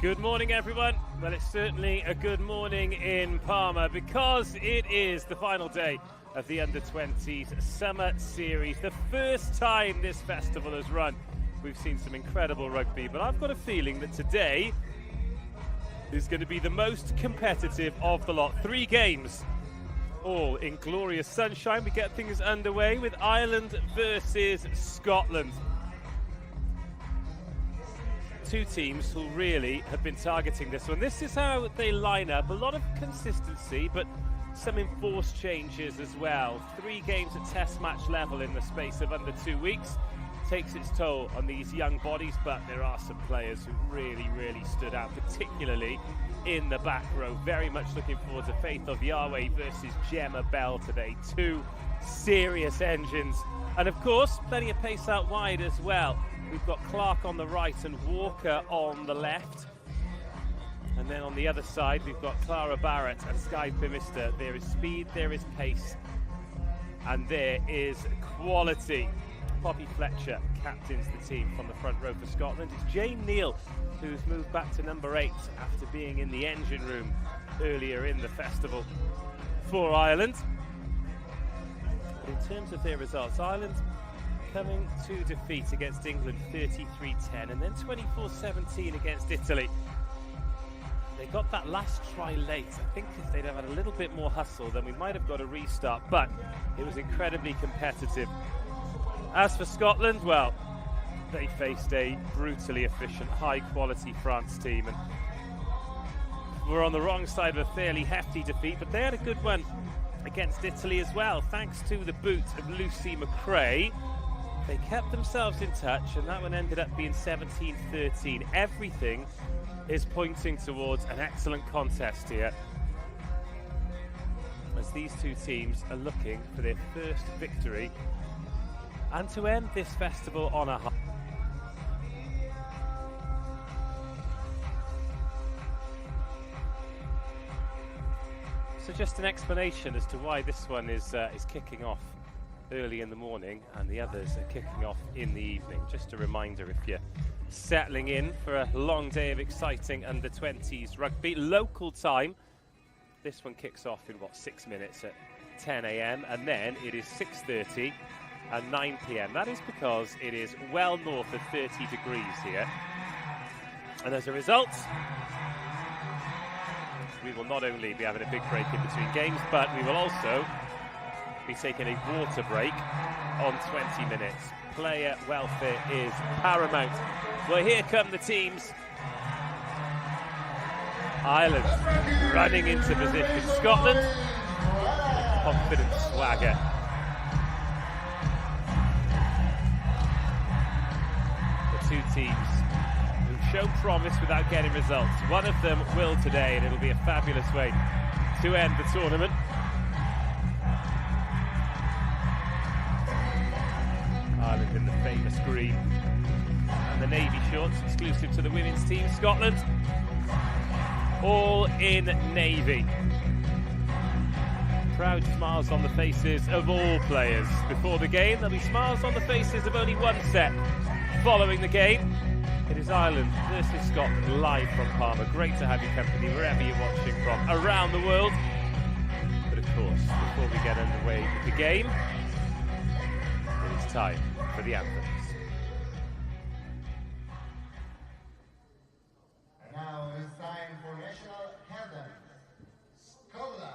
Good morning, everyone. Well, it's certainly a good morning in Parma because it is the final day of the Under-20s Summer Series. The first time this festival has run. We've seen some incredible rugby, but I've got a feeling that today is going to be the most competitive of the lot. 3 games, all in glorious sunshine. We get things underway with Ireland versus Scotland. 2 teams who really have been targeting this one. This is how they line up. A lot of consistency, but some enforced changes as well. 3 games at test match level in the space of under 2 weeks. Takes its toll on these young bodies, but there are some players who really stood out, particularly in the back row. Very much looking forward to Faith of Yahweh versus Gemma Bell today. 2 serious engines. And of course, plenty of pace out wide as well. We've got Clark on the right and Walker on the left. And then on the other side, we've got Clara Barrett and Skye Pimister. There is speed, there is pace, and there is quality. Poppy Fletcher captains the team from the front row for Scotland. It's Jane Neal who's moved back to number 8 after being in the engine room earlier in the festival for Ireland. But in terms of their results, Ireland coming to defeat against England 33-10 and then 24-17 against Italy. They got that last try late. I think if they'd have had a little bit more hustle, then we might have got a restart, but it was incredibly competitive. As for Scotland, well, they faced a brutally efficient, high-quality France team and were on the wrong side of a fairly hefty defeat, but they had a good one against Italy as well, thanks to the boot of Lucy McRae. They kept themselves in touch, and that one ended up being 17-13. Everything is pointing towards an excellent contest here, as these 2 teams are looking for their first victory and to end this festival on a high. So just an explanation as to why this one is kicking off early in the morning and the others are kicking off in the evening. Just a reminder, if you're settling in for a long day of exciting under-20s rugby, local time, this one kicks off in 6 minutes at 10 a.m. and then it is 6:30 and 9 p.m. That is because it is well north of 30 degrees here, and as a result we will not only be having a big break in between games, but we will also be taking a water break on 20 minutes. Player welfare is paramount. Well, here come the teams. Ireland running into position. Scotland, confident swagger. The 2 teams who've shown promise without getting results. One of them will today, and it'll be a fabulous way to end the tournament. Ireland in the famous green and the navy shorts, exclusive to the women's team. Scotland all in navy. Proud smiles on the faces of all players. Before the game, there'll be smiles on the faces of only one set. Following the game, it is Ireland versus Scotland live from Parma. Great to have your company wherever you're watching from around the world. But of course, before we get underway with the game, it is time for the anthems. And now it is time for national anthem. Scotland.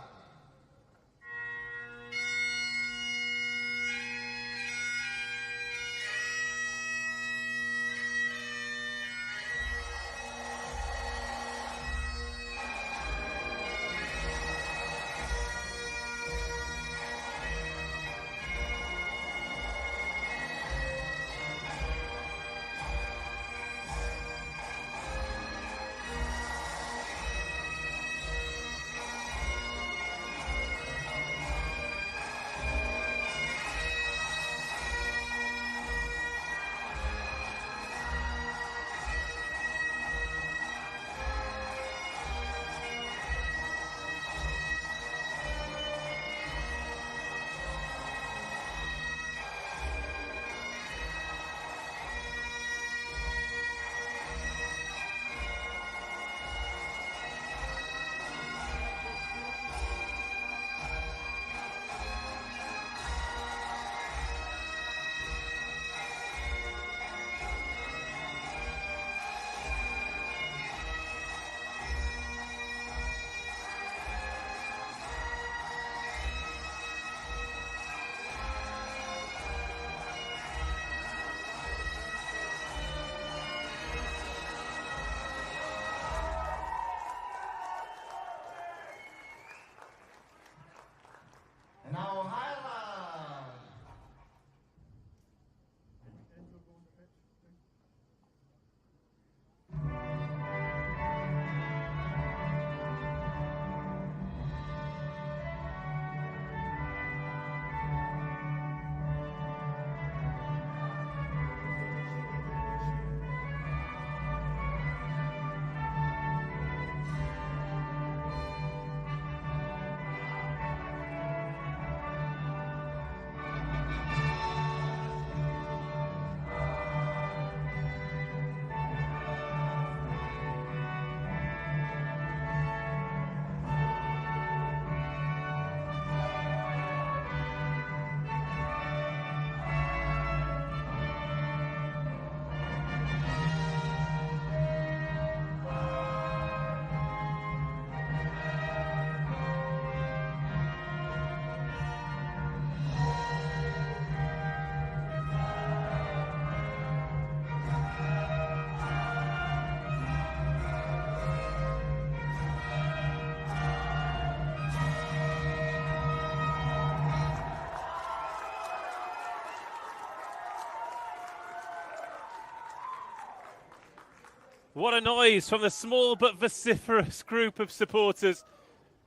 What a noise from the small but vociferous group of supporters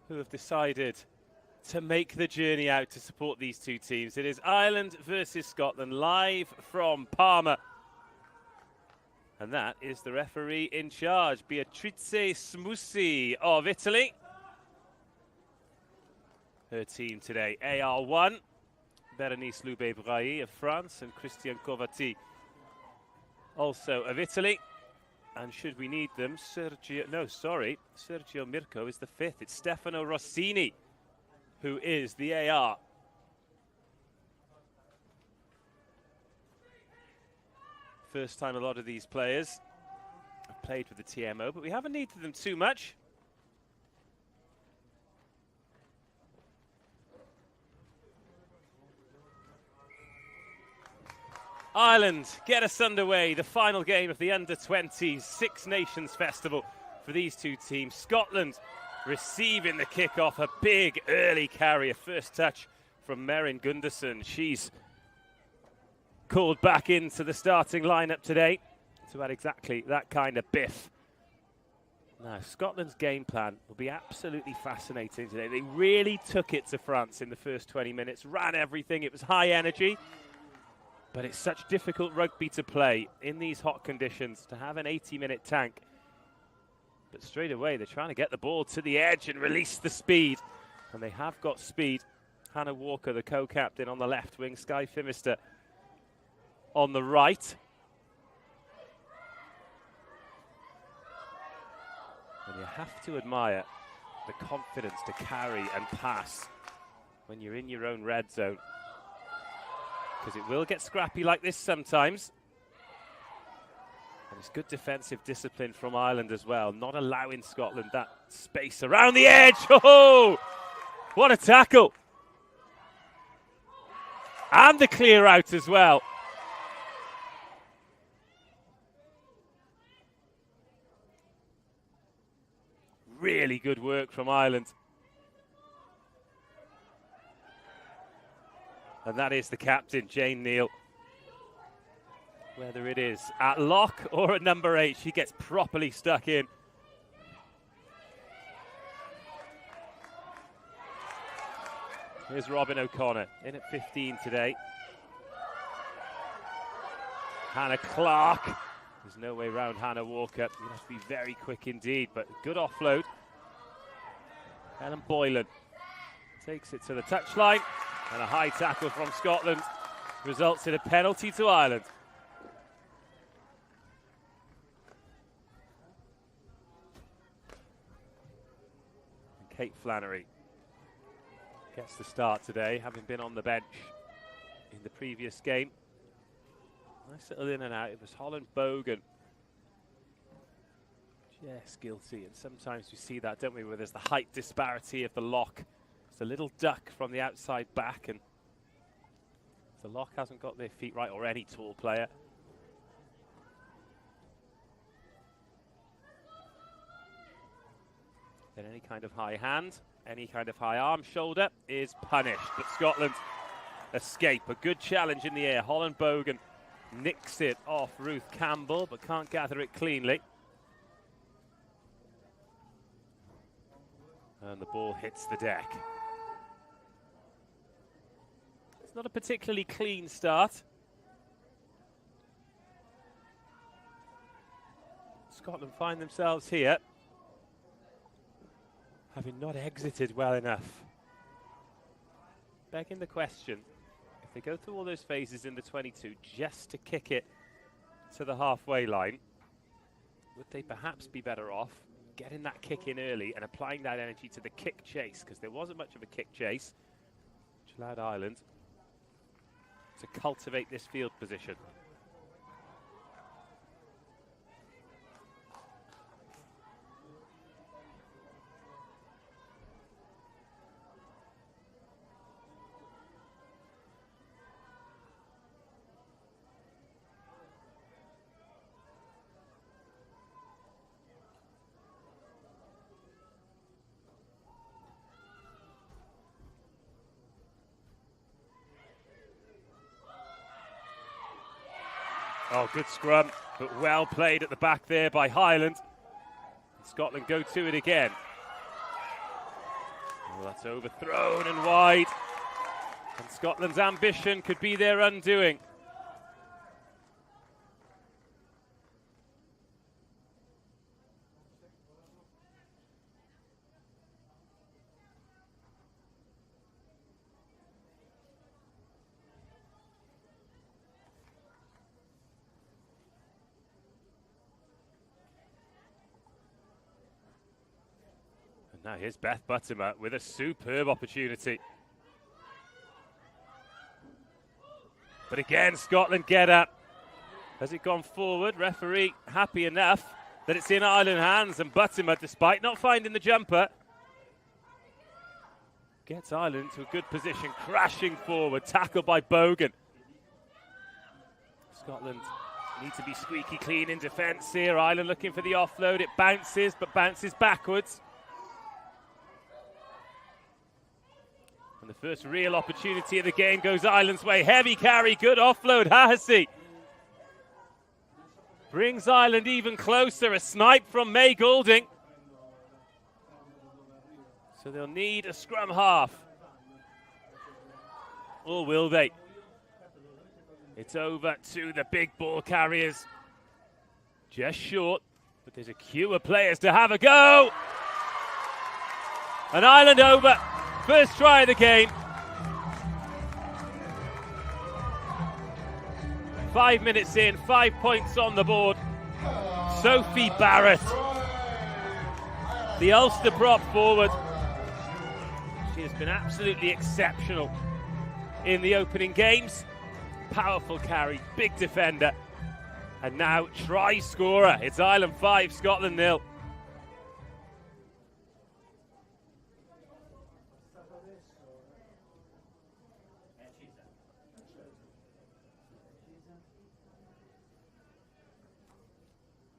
who have decided to make the journey out to support these two teams. It is Ireland versus Scotland, live from Parma. And that is the referee in charge, Beatrice Smussi of Italy. Her team today, AR1, Berenice Loubet-Brailly of France and Christian Covati, also of Italy. And should we need them, Sergio Mirko is the fifth. It's Stefano Rossini who is the AR. First time a lot of these players have played with the TMO, but we haven't needed them too much. Ireland get us underway, the final game of the Under-20s Six Nations Festival for these two teams. Scotland receiving the kickoff, a big early carry, a first touch from Merrin Gunderson. She's called back into the starting lineup today to add exactly that kind of biff. Now, Scotland's game plan will be absolutely fascinating today. They really took it to France in the first 20 minutes, ran everything, it was high energy. But it's such difficult rugby to play in these hot conditions, to have an 80-minute tank. But straight away, they're trying to get the ball to the edge and release the speed. And they have got speed. Hannah Walker, the co-captain, on the left wing. Skye Phimister on the right. And you have to admire the confidence to carry and pass when you're in your own red zone, because it will get scrappy like this sometimes. And it's good defensive discipline from Ireland as well, not allowing Scotland that space around the edge. Oh, what a tackle. And the clear out as well. Really good work from Ireland. And that is the captain, Jane Neal. Whether it is at lock or at number 8, she gets properly stuck in. Here's Robin O'Connor, in at 15 today. Hannah Clark. There's no way around Hannah Walker. You have to be very quick indeed, but good offload. Helen Boylan takes it to the touchline. And a high tackle from Scotland results in a penalty to Ireland. And Kate Flannery gets the start today, having been on the bench in the previous game. Nice little in and out. It was Holland Bogan. Just guilty, and sometimes we see that, don't we, where there's the height disparity of the lock. It's a little duck from the outside back, and the lock hasn't got their feet right, or any tall player. Then any kind of high hand, any kind of high arm shoulder is punished. But Scotland escape. A good challenge in the air. Holland Bogan nicks it off Ruth Campbell, but can't gather it cleanly. And the ball hits the deck. It's not a particularly clean start. Scotland find themselves here, having not exited well enough. Begging the question, if they go through all those phases in the 22 just to kick it to the halfway line, would they perhaps be better off getting that kick in early and applying that energy to the kick chase? Because there wasn't much of a kick chase, which allowed Ireland to cultivate this field position. Oh, good scrum, but well played at the back there by Highland. Scotland go to it again. Well, that's overthrown and wide. And Scotland's ambition could be their undoing. Now here's Beth Buttimer with a superb opportunity. But again, Scotland get up. Has it gone forward? Referee happy enough that it's in Ireland hands, and Buttimer, despite not finding the jumper, gets Ireland to a good position, crashing forward, tackled by Bogan. Scotland need to be squeaky clean in defence here. Ireland looking for the offload. It bounces, but bounces backwards. And the first real opportunity of the game goes Ireland's way. Heavy carry, good offload. Hahasi brings Ireland even closer. A snipe from May Goulding. So they'll need a scrum half. Or will they? It's over to the big ball carriers. Just short, but there's a queue of players to have a go. And Ireland over. First try of the game. 5 minutes in, 5 points on the board. Sophie Barrett, the Ulster prop forward. She has been absolutely exceptional in the opening games. Powerful carry, big defender. And now try scorer. It's Ireland 5, Scotland 0.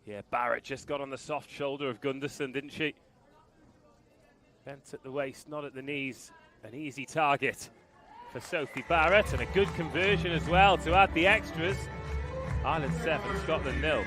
Yeah, Barrett just got on the soft shoulder of Gunderson, didn't she? Bent at the waist, not at the knees. An easy target for Sophie Barrett, and a good conversion as well to add the extras. Ireland 7, Scotland 0.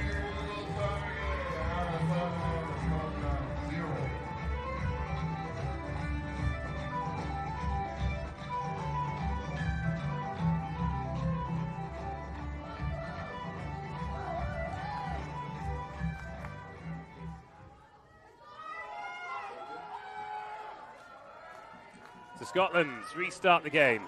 To Scotland, restart the game.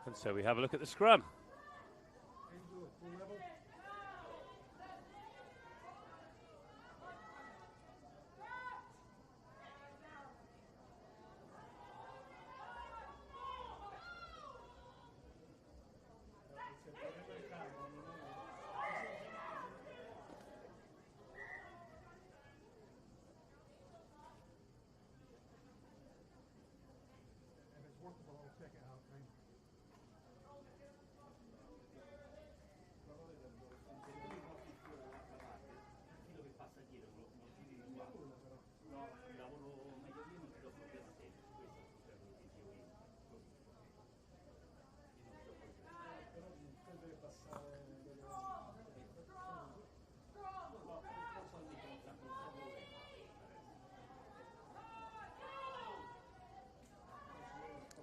And so we have a look at the scrum.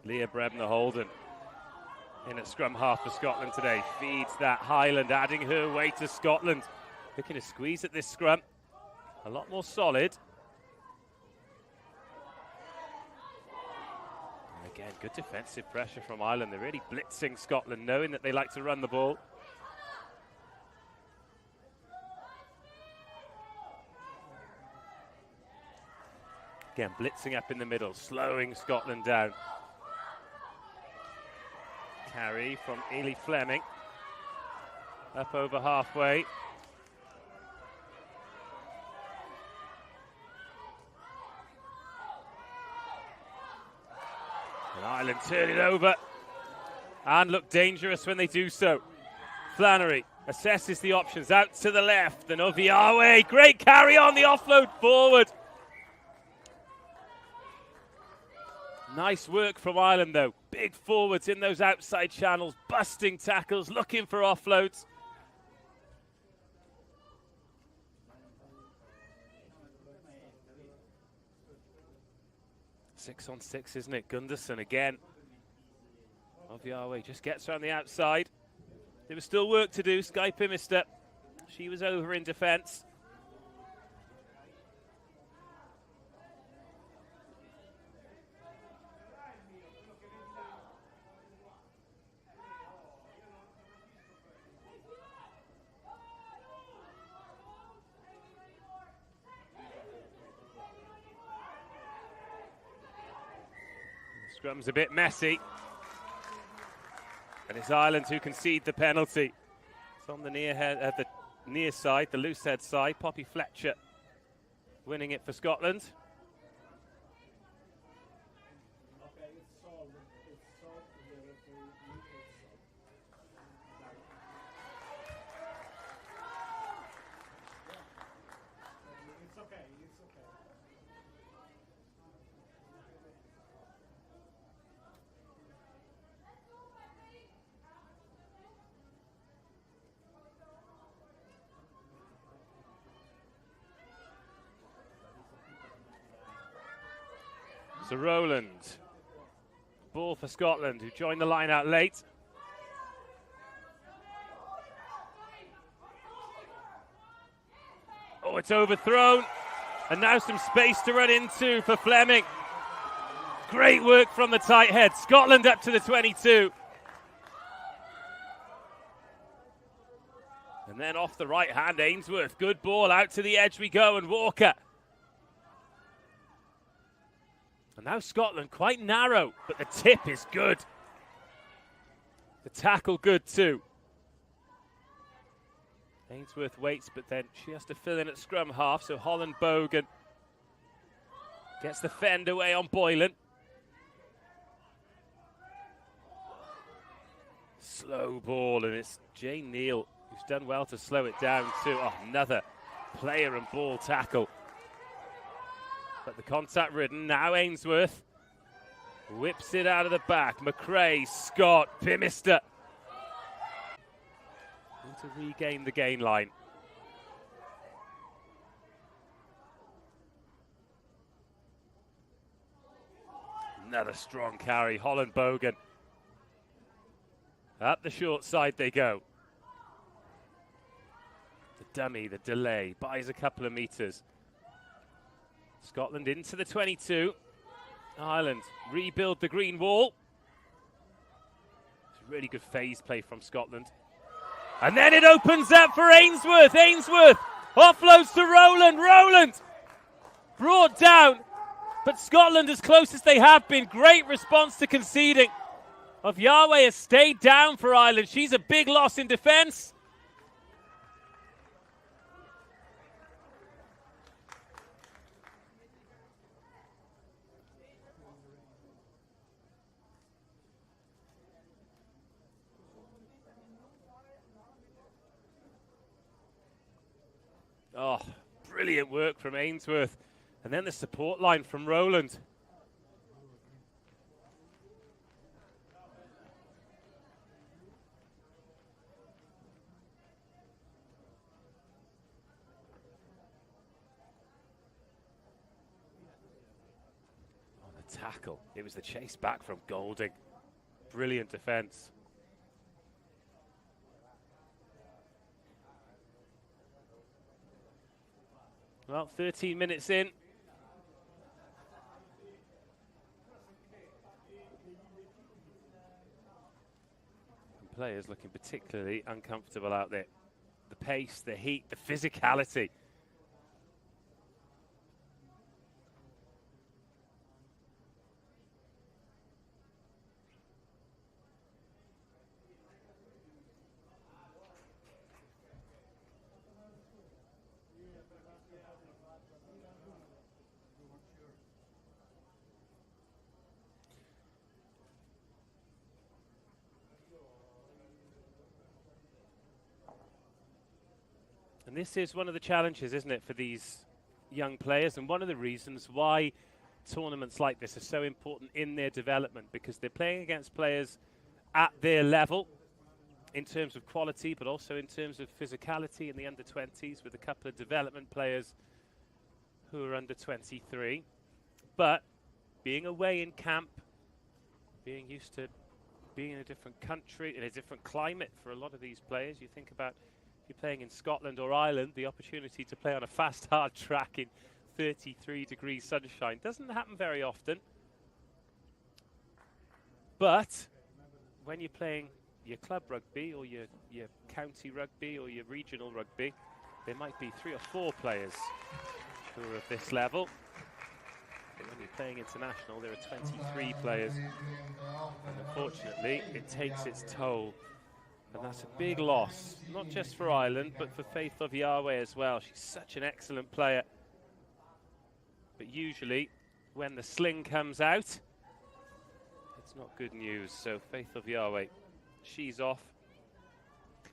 Leah Brebner-Holden in at scrum half for Scotland today. Feeds that Highland, adding her weight to Scotland. Looking to squeeze at this scrum. A lot more solid. And again, good defensive pressure from Ireland. They're really blitzing Scotland, knowing that they like to run the ball. Again, blitzing up in the middle, slowing Scotland down. Carry from Ely Fleming. Up over halfway. And Ireland turn it over and look dangerous when they do so. Flannery assesses the options out to the left. And Oviawe, great carry on the offload forward. Nice work from Ireland though. Big forwards in those outside channels, busting tackles, looking for offloads. Six on six, isn't it? Gunderson again. Oviawe just gets around the outside. There was still work to do. Sky Pimister, she was over in defence. Scrum's a bit messy. And it's Ireland who concede the penalty. It's on the near side, the loose head side. Poppy Fletcher winning it for Scotland. So Rowland, ball for Scotland, who joined the line out late. Oh, it's overthrown. And now some space to run into for Fleming. Great work from the tight head. Scotland up to the 22. And then off the right hand, Ainsworth. Good ball, out to the edge we go, and Walker. And now Scotland quite narrow, but the tip is good. The tackle good too. Ainsworth waits, but then she has to fill in at scrum half, so Holland Bogan gets the fend away on Boylan. Slow ball, and it's Jane Neal who's done well to slow it down too. Oh, another player and ball tackle. But the contact ridden, now Ainsworth whips it out of the back. McRae, Scott, Pimister. Need to regain the gain line. Another strong carry, Holland Bogan. Up the short side they go. The dummy, the delay, buys a couple of metres. Scotland into the 22. Ireland rebuild the green wall. It's a really good phase play from Scotland. And then it opens up for Ainsworth. Ainsworth offloads to Rowland. Rowland brought down, but Scotland as close as they have been. Great response to conceding. Oviawe has stayed down for Ireland. She's a big loss in defence. Oh, brilliant work from Ainsworth. And then the support line from Rowland. Oh, the tackle. It was the chase back from Golding. Brilliant defence. Well, 13 minutes in. And players looking particularly uncomfortable out there. The pace, the heat, the physicality. this is one of the challenges, isn't it, for these young players, and one of the reasons why tournaments like this are so important in their development, because they're playing against players at their level in terms of quality, but also in terms of physicality in the under-20s, with a couple of development players who are under 23. But being away in camp, being used to being in a different country, in a different climate for a lot of these players, you think about if you're playing in Scotland or Ireland, the opportunity to play on a fast, hard track in 33 degrees sunshine doesn't happen very often. But when you're playing your club rugby or your county rugby or your regional rugby, there might be 3 or 4 players who are of this level. But when you're playing international, there are 23 players. And unfortunately, it takes its toll. And that's a big loss, not just for Ireland, but for Faith of Yahweh as well. She's such an excellent player. But usually, when the sling comes out, it's not good news. So Faith of Yahweh, she's off.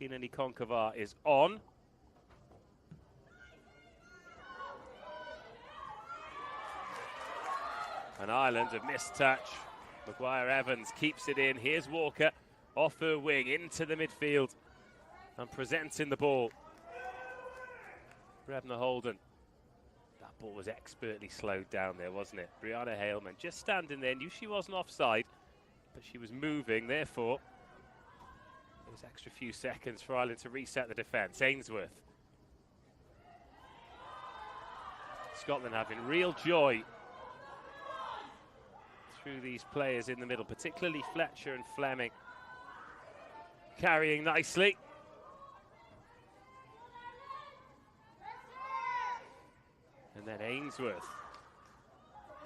Kinani Konkavar is on. And Ireland have missed touch. Maguire Evans keeps it in. Here's Walker off her wing into the midfield and presenting the ball. Brebna Holden. That ball was expertly slowed down there, wasn't it? Brianna Haleman just standing there, knew she wasn't offside, but she was moving, therefore those extra few seconds for Ireland to reset the defence. Ainsworth. Scotland having real joy through these players in the middle, particularly Fletcher and Fleming. Carrying nicely. And then Ainsworth.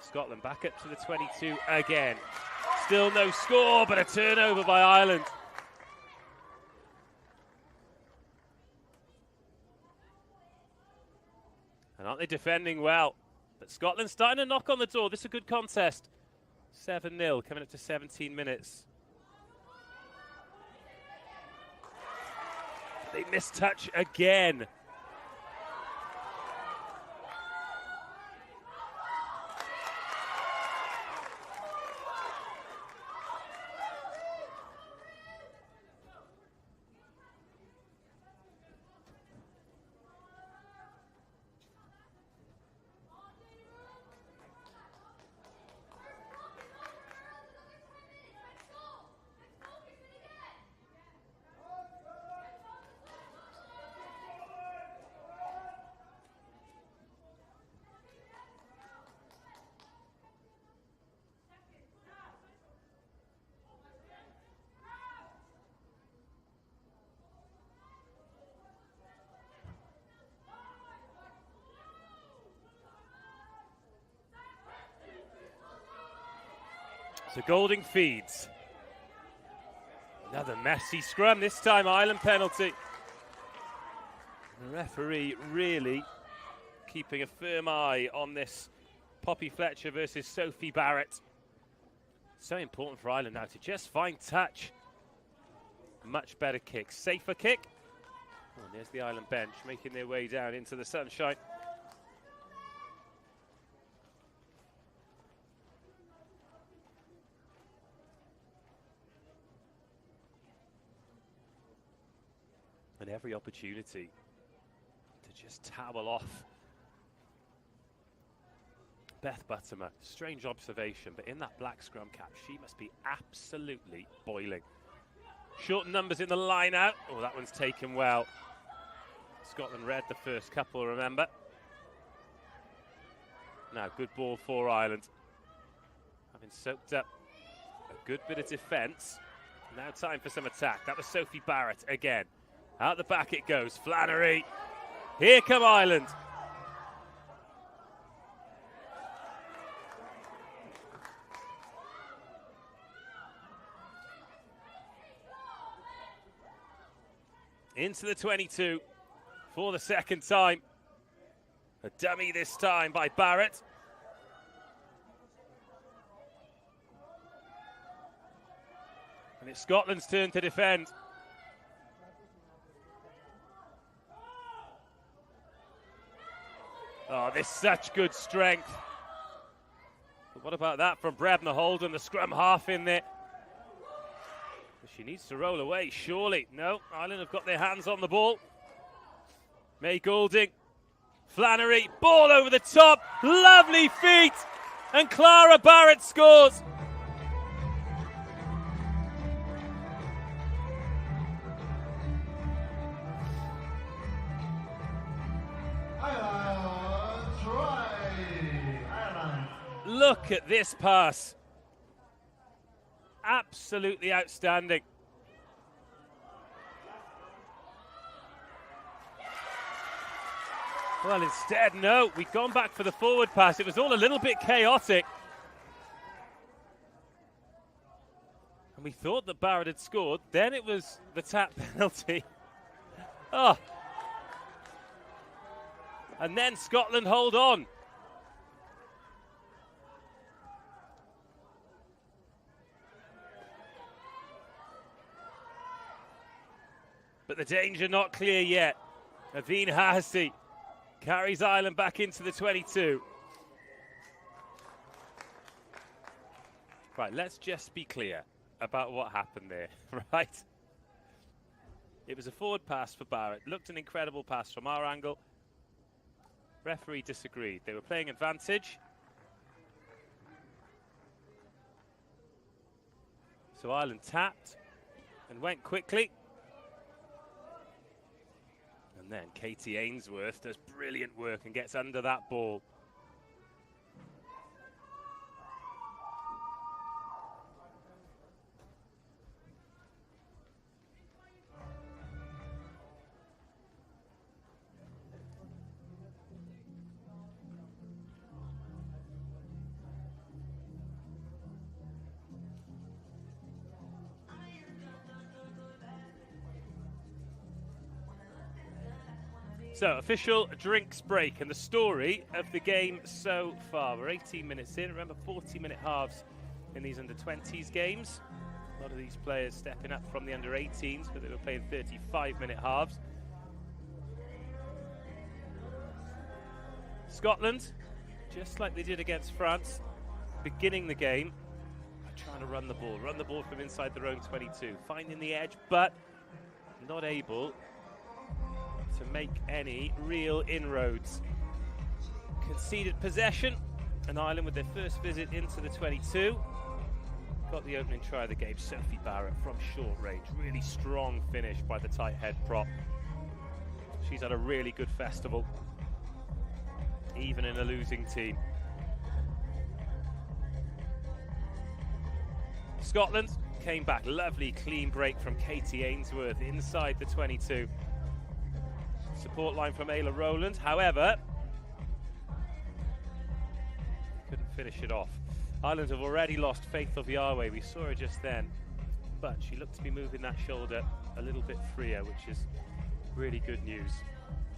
Scotland back up to the 22 again. Still no score, but a turnover by Ireland. And aren't they defending well? But Scotland starting to knock on the door. This is a good contest. 7-0, coming up to 17 minutes. They missed touch again. So Golding feeds. Another messy scrum, this time Ireland penalty. The referee really keeping a firm eye on this Poppy Fletcher versus Sophie Barrett. So important for Ireland now to just find touch. Much better kick, safer kick. Oh, and there's the Ireland bench making their way down into the sunshine. And every opportunity to just towel off Beth Buttimer. Strange observation, but in that black scrum cap, she must be absolutely boiling. Short numbers in the line out. Oh, that one's taken well. Scotland read the first couple, remember. Now, good ball for Ireland. Having soaked up a good bit of defence. Now time for some attack. That was Sophie Barrett again. Out the back it goes. Flannery. Here come Ireland. Into the 22 for the second time. A dummy this time by Barrett. And it's Scotland's turn to defend. there's such good strength. But what about that from Brebner Holden, the scrum half in there? She needs to roll away, surely. No, Ireland have got their hands on the ball. May Goulding, Flannery, ball over the top, lovely feet, and Clara Barrett scores. Ireland, try! Ireland. Look at this pass. Absolutely outstanding. Well, instead, no, we've gone back for the forward pass. It was all a little bit chaotic. And we thought that Barrett had scored. Then it was the tap penalty. Oh. And then Scotland hold on. But the danger not clear yet. Aveen Hahasi carries Ireland back into the 22. Right, let's just be clear about what happened there, right? It was a forward pass for Barrett. Looked an incredible pass from our angle. Referee disagreed. They were playing advantage. So Ireland tapped and went quickly. And then Katie Ainsworth does brilliant work and gets under that ball. So, official drinks break and the story of the game so far. We're 18 minutes in. Remember, 40-minute halves in these under-20s games. A lot of these players stepping up from the under-18s, but they were playing 35-minute halves. Scotland, just like they did against France, beginning the game, trying to run the ball from inside their own 22, finding the edge, but not able to make any real inroads. Conceded possession, and Ireland with their first visit into the 22 got the opening try of the game. Sophie Barrett from short range, really strong finish by the tight head prop. She's had a really good festival, even in a losing team. Scotland came back, lovely clean break from Katie Ainsworth inside the 22. Support line from Ayla Rowland, however, couldn't finish it off. Ireland have already lost Faith of Yahweh, we saw her just then, but she looked to be moving that shoulder a little bit freer, which is really good news.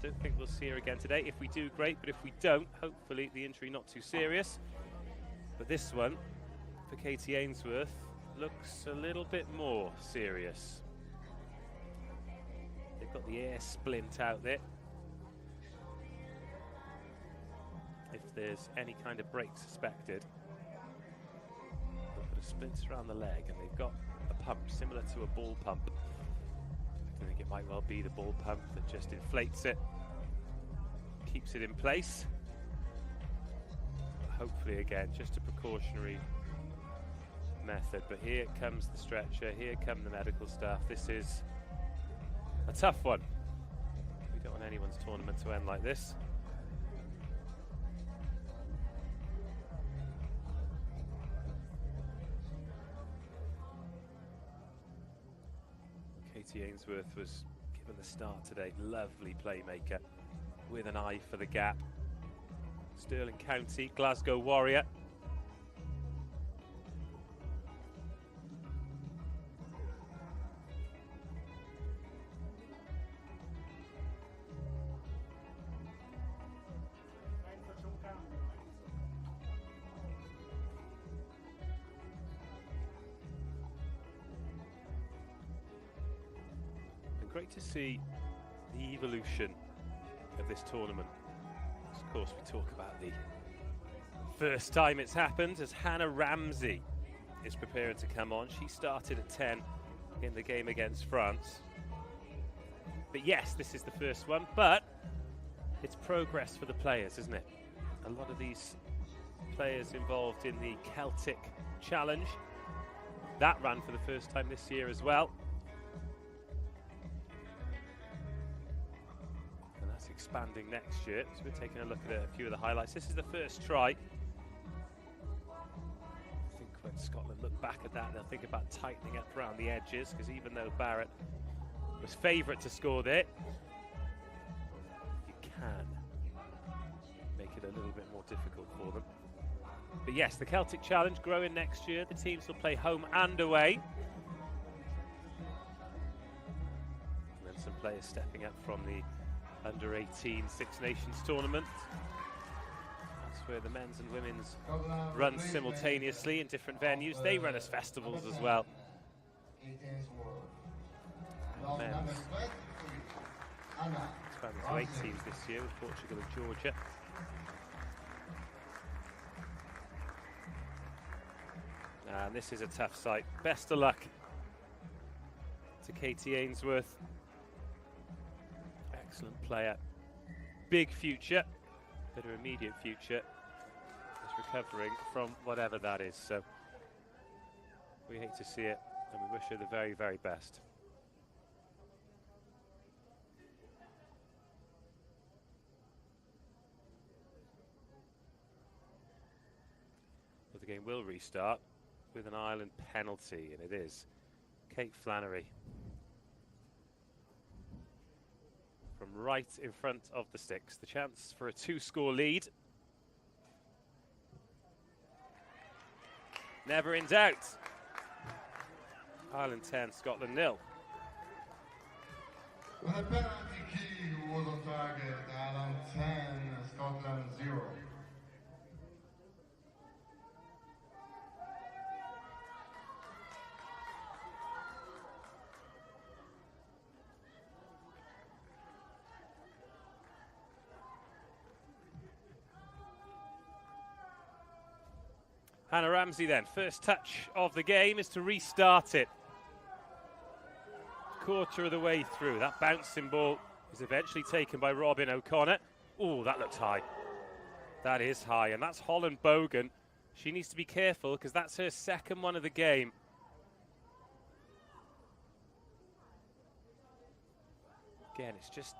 Don't think we'll see her again today. If we do, great, but if we don't, hopefully the injury not too serious. But this one, for Katie Ainsworth, looks a little bit more serious. They've got the air splint out there. If there's any kind of break suspected, they'll put a splint around the leg, and they've got a pump similar to a ball pump. I think it might well be the ball pump that just inflates it, keeps it in place. Hopefully, again, just a precautionary method. But here comes the stretcher, here come the medical staff. This is a tough one. We don't want anyone's tournament to end like this. Katie Ainsworth was given the start today. Lovely playmaker with an eye for the gap. Stirling County, Glasgow Warrior. Great to see the evolution of this tournament. Of course, we talk about the first time it's happened as Hannah Ramsey is preparing to come on. She started at 10 in the game against France. But yes, this is the first one, but it's progress for the players, isn't it? A lot of these players involved in the Celtic Challenge, that ran for the first time this year as well. And that's expanding next year. So we're taking a look at a few of the highlights. This is the first try. I think when Scotland look back at that, they'll think about tightening up around the edges, because even though Barrett was favourite to score there, you can make it a little bit more difficult for them. But yes, the Celtic Challenge growing next year. The teams will play home and away. And then some players stepping up from the under-18 Six Nations tournament. That's where the men's and women's run simultaneously in different venues. They run as festivals as well. Men's expanded to 8 teams this year with Portugal and Georgia. And this is a tough sight. Best of luck to Katie Ainsworth. Excellent player. Big future, but her immediate future is recovering from whatever that is. So we hate to see it, and we wish her the very, very best. But the game will restart with an Ireland penalty, and it is Kate Flannery from right in front of the sticks. The chance for a 2-score lead. Never in doubt. Ireland 10, Scotland 0. With a penalty kick was on target, Ireland 10, Scotland 0. Hannah Ramsey then, first touch of the game is to restart it. Quarter of the way through, that bouncing ball is eventually taken by Robin O'Connor. Oh, that looks high. That is high, and that's Holland Bogan. She needs to be careful because that's her second one of the game. Again, it's just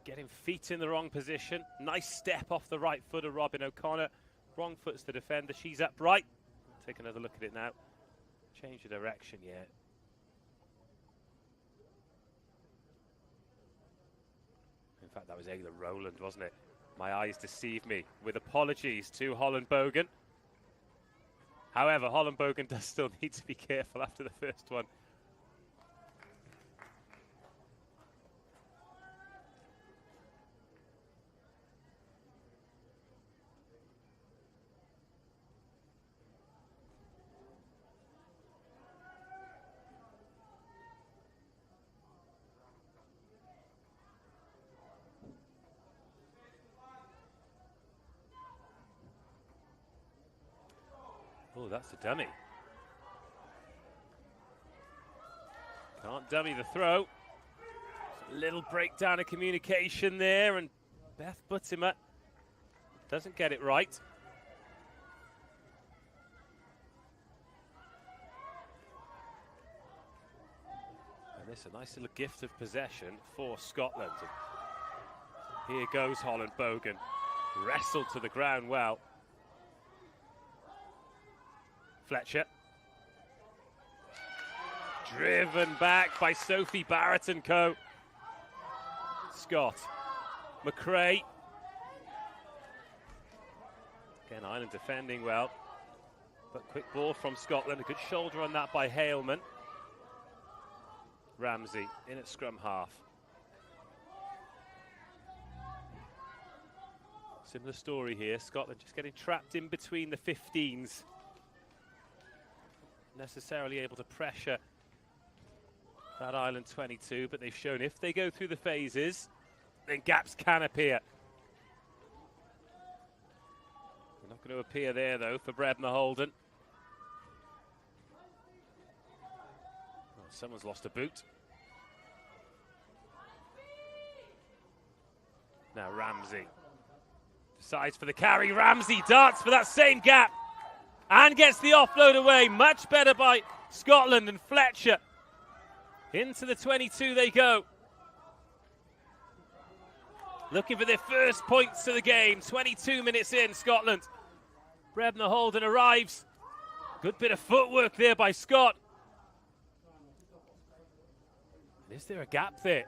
getting feet in the wrong position. Nice step off the right foot of Robin O'Connor. Wrong foot's the defender. She's upright. Take another look at it now. Change the direction yet. In fact, that was Ayla Rowland, wasn't it? My eyes deceived me. With apologies to Holland Bogan. However, Holland Bogan does still need to be careful after the first one. Oh, that's a dummy. Can't dummy the throw. A little breakdown of communication there, and Beth Buttimer doesn't get it right. And this a nice little gift of possession for Scotland. And here goes Holland Bogan. Wrestled to the ground well. Fletcher. Driven back by Sophie Barrett and co. Scott. McRae. Again, Ireland defending well. But quick ball from Scotland. A good shoulder on that by Haleman. Ramsey in at scrum half. Similar story here. Scotland just getting trapped in between the 15s. Necessarily able to pressure that Ireland 22, but they've shown if they go through the phases, then gaps can appear. Not going to appear there, though, for Brebner Holden. Oh, someone's lost a boot. Now Ramsey decides for the carry. Ramsey darts for that same gap and gets the offload away. Much better by Scotland, and Fletcher. Into the 22 they go. Looking for their first points to the game. 22 minutes in, Scotland. Brebner Holden arrives. Good bit of footwork there by Scott. Is there a gap there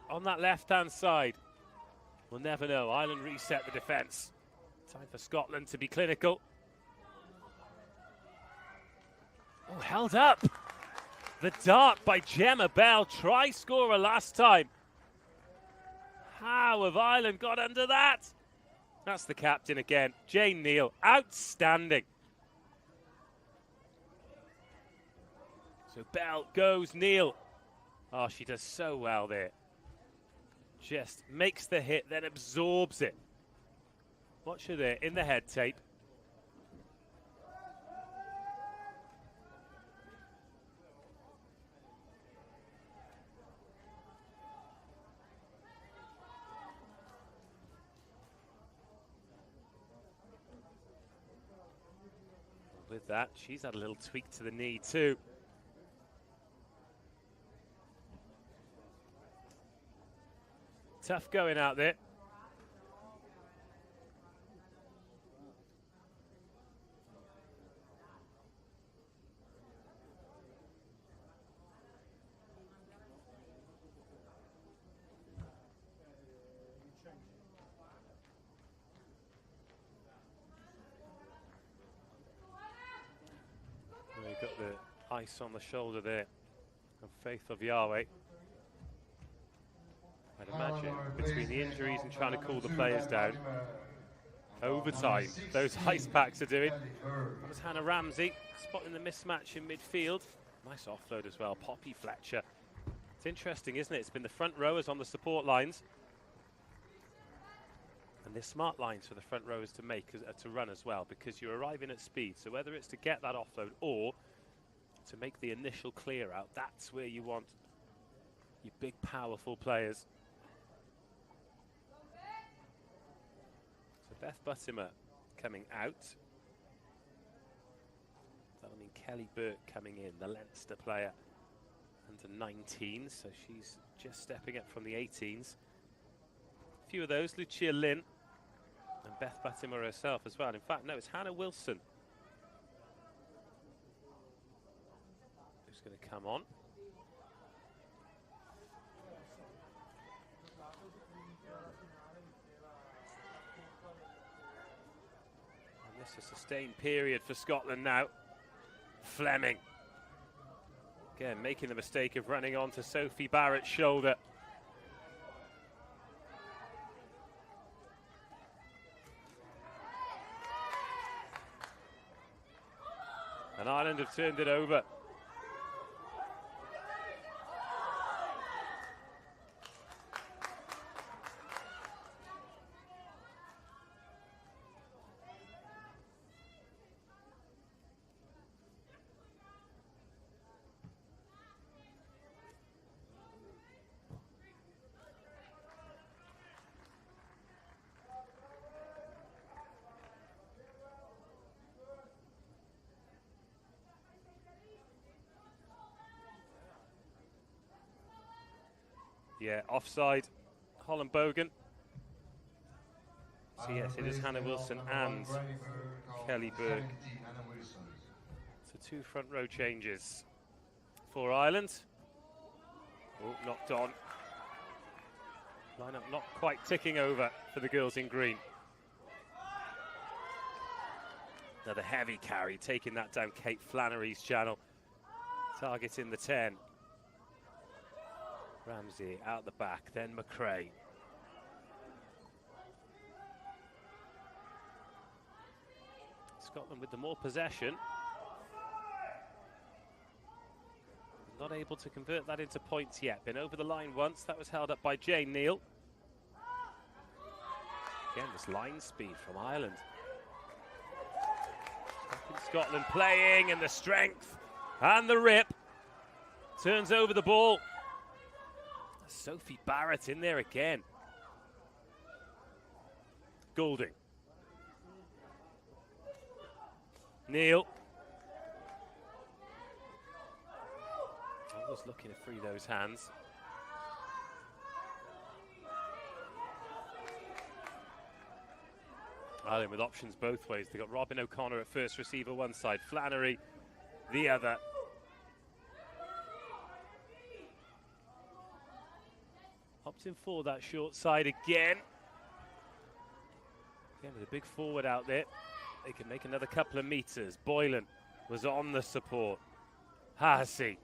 on that left-hand side? We'll never know. Ireland reset the defence. Time for Scotland to be clinical. Oh, held up. The dart by Gemma Bell. Try scorer last time. How have Ireland got under that? That's the captain again. Jane Neal. Outstanding. So Bell goes. Neal. Oh, she does so well there. Just makes the hit, then absorbs it. Watch her there in the head tape. With that, she's had a little tweak to the knee too. Tough going out there. We've got the ice on the shoulder there of Faith of Yahweh. I'd imagine between the injuries and trying to cool the players down, overtime, those ice packs are doing. That was Hannah Ramsey, spotting the mismatch in midfield. Nice offload as well, Poppy Fletcher. It's interesting, isn't it? It's been the front rowers on the support lines. And they're smart lines for the front rowers to make, to run as well, because you're arriving at speed. So whether it's to get that offload or to make the initial clear out, that's where you want your big, powerful players. Beth Buttimer coming out. That'll mean Kelly Burke coming in, the Leinster player, under 19, so she's just stepping up from the 18s. A few of those, Lucia Lynn and Beth Buttimer herself as well. In fact, no, it's Hannah Wilson who's going to come on. It's a sustained period for Scotland now. Fleming. Again, making the mistake of running onto Sophie Barrett's shoulder. And Ireland have turned it over. Yeah, offside, Holland Bogan. So yes, it is Hannah Wilson and Kelly Burke. So two front row changes for Ireland. Oh, knocked on. Lineup not quite ticking over for the girls in green. Another heavy carry, taking that down Kate Flannery's channel. Target in the 10. Ramsey out the back, then McRae. Scotland with the more possession. Not able to convert that into points yet. Been over the line once, that was held up by Jane Neal. Again, this line speed from Ireland. Scotland playing, and the strength and the rip. Turns over the ball. Sophie Barrett in there again. Goulding. Neal. Always looking to free those hands. Ireland with options both ways. They've got Robin O'Connor at first receiver one side, Flannery the other. Opting for that short side again. Again with a big forward out there. They can make another couple of meters. Boylan was on the support. Haase.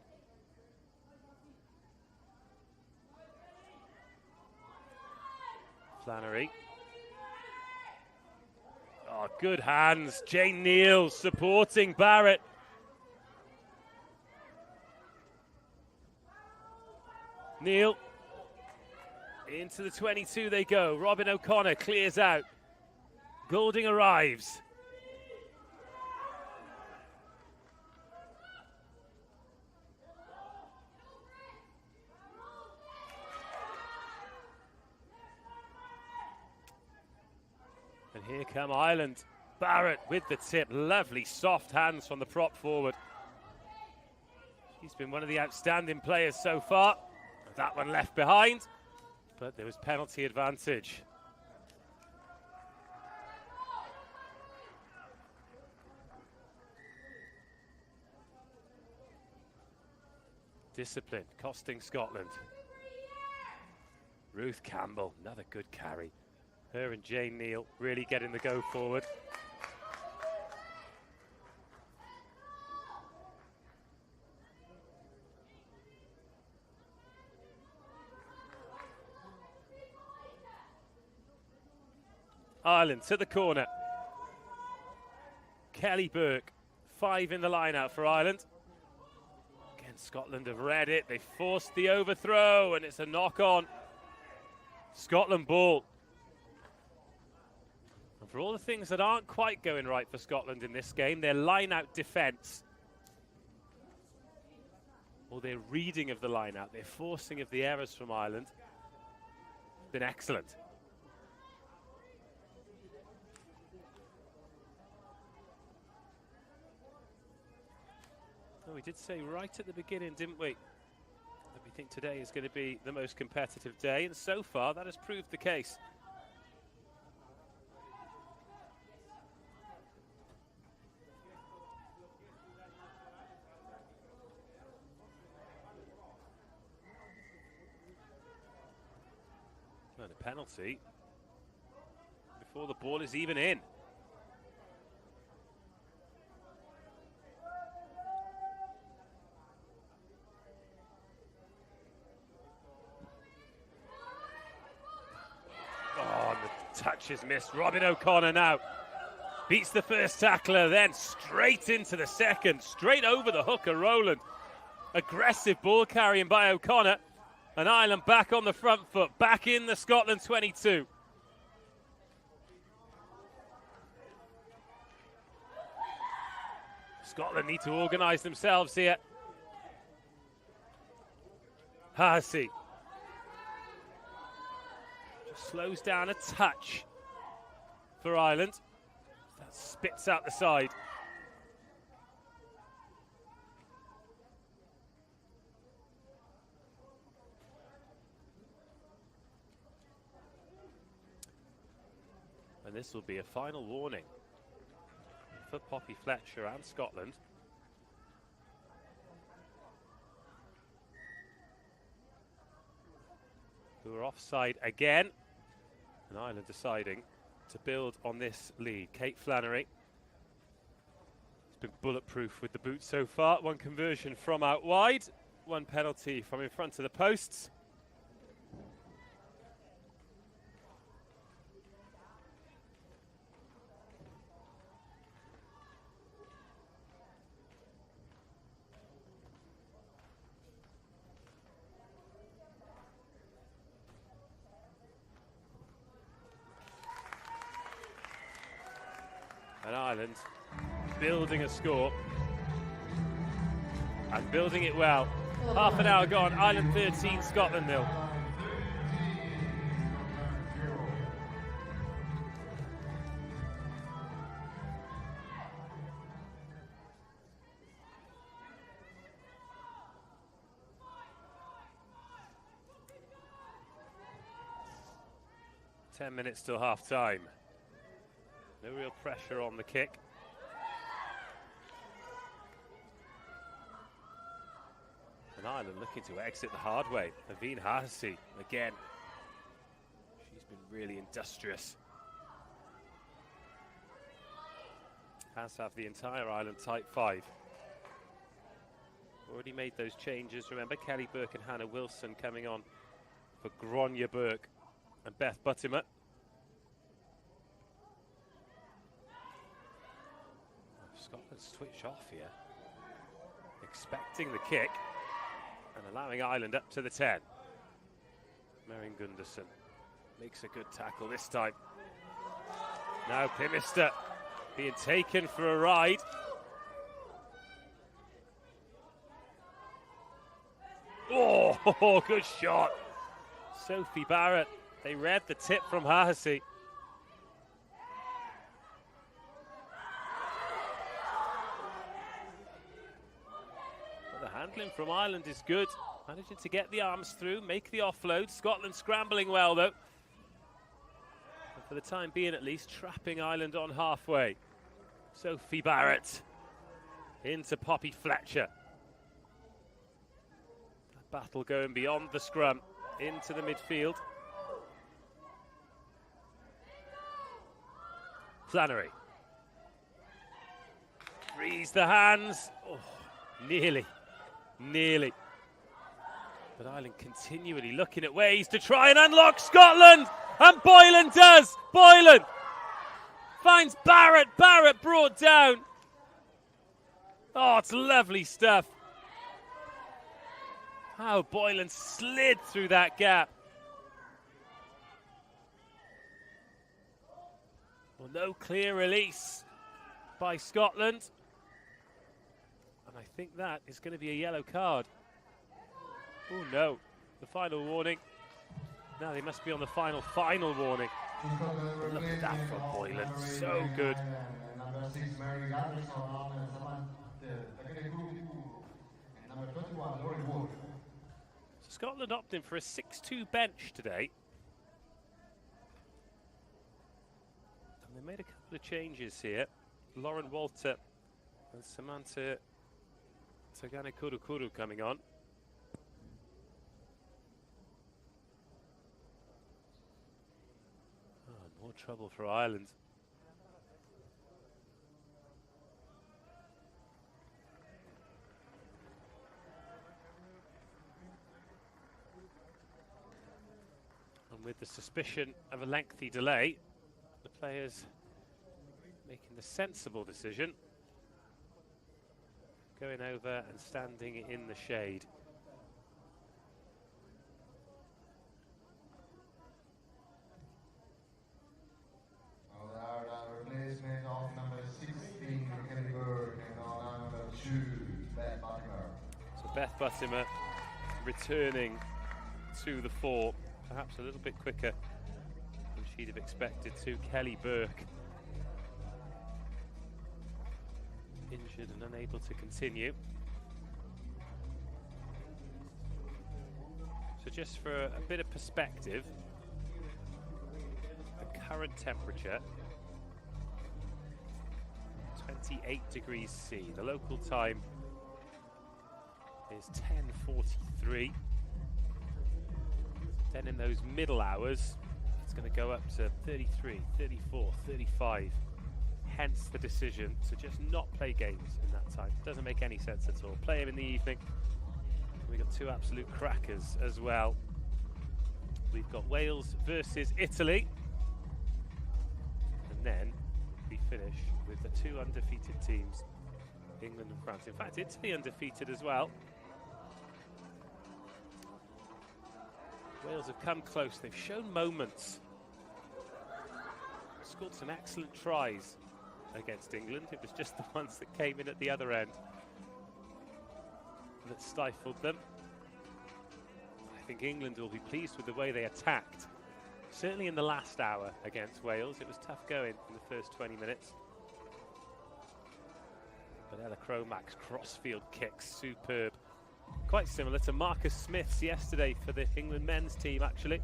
Flannery. Oh, good hands. Jane Neal supporting Barrett. Neal. Into the 22 they go. Robin O'Connor clears out. Goulding arrives. And here come Ireland. Barrett with the tip. Lovely soft hands from the prop forward. He's been one of the outstanding players so far. That one left behind, but there was penalty advantage. Discipline costing Scotland. Ruth Campbell, another good carry. Her and Jane Neal really getting the go forward. Ireland to the corner. Kelly Burke, 5 in the line out for Ireland. Again, Scotland have read it. They forced the overthrow, and it's a knock on. Scotland ball. And for all the things that aren't quite going right for Scotland in this game, their line-out defence, or their reading of the line-out, their forcing of the errors from Ireland, has been excellent. Well, we did say right at the beginning, didn't we, that we think today is going to be the most competitive day, and so far that has proved the case. And a penalty before the ball is even in. Touch is missed. Robin O'Connor now beats the first tackler, then straight into the second, straight over the hooker Rowland. Aggressive ball carrying by O'Connor, and Ireland back on the front foot, back in the Scotland 22. Scotland need to organise themselves here. Haase. Slows down a touch for Ireland. That spits out the side. And this will be a final warning for Poppy Fletcher and Scotland. Who are offside again. And Ireland deciding to build on this lead. Kate Flannery has been bulletproof with the boot so far. One conversion from out wide, one penalty from in front of the posts. And Ireland building a score and building it well. Half an hour gone, Ireland 13, Scotland 0. 10 minutes till half time. No real pressure on the kick. And Ireland looking to exit the hard way. Naveen Hardesty again. She's been really industrious. Has have the entire Ireland tight five. Already made those changes. Remember, Kelly Burke and Hannah Wilson coming on for Gráinne Burke and Beth Buttimer. Scotland switch off here, expecting the kick and allowing Ireland up to the 10. Merrin Gunderson makes a good tackle this time. Now Pimister being taken for a ride. Oh, good shot. Sophie Barrett. They read the tip from Hardesty. But the handling from Ireland is good. Managing to get the arms through, make the offload. Scotland scrambling well, though. And for the time being, at least, trapping Ireland on halfway. Sophie Barrett into Poppy Fletcher. That battle going beyond the scrum into the midfield. Flannery. Frees the hands. Oh, nearly. But Ireland continually looking at ways to try and unlock Scotland. And Boylan does. Boylan finds Barrett. Barrett brought down. Oh, it's lovely stuff. How Boylan slid through that gap. Well, no clear release by Scotland. And I think that is going to be a yellow card. Oh no, the final warning. Now they must be on the final warning. Look at that from Boylan, so good. So Scotland opting for a 6-2 bench today. And they made a couple of changes here. Lauren Walter and Samantha Tagane Kurukuru coming on. Oh, more trouble for Ireland. And with the suspicion of a lengthy delay, the players making the sensible decision, going over and standing in the shade. Replacement of number 16, Kelly Burke, and number 2, Beth Buttimer. So Beth Buttimer returning to the fore, perhaps a little bit quicker than she'd have expected to. Kelly Burke injured and unable to continue. So just for a bit of perspective, the current temperature 28 degrees C. The local time is 10:43. Then in those middle hours, it's going to go up to 33, 34, 35. Hence the decision to just not play games in that time. Doesn't make any sense at all. Play them in the evening. We've got two absolute crackers as well. We've got Wales versus Italy. And then we finish with the two undefeated teams, England and France. In fact, Italy undefeated as well. Wales have come close. They've shown moments. Scored some excellent tries against England. It was just the ones that came in at the other end that stifled them. I think England will be pleased with the way they attacked. Certainly in the last hour against Wales, it was tough going in the first 20 minutes. But Ella Cromac's crossfield kicks, superb. Quite similar to Marcus Smith's yesterday for the England men's team, actually.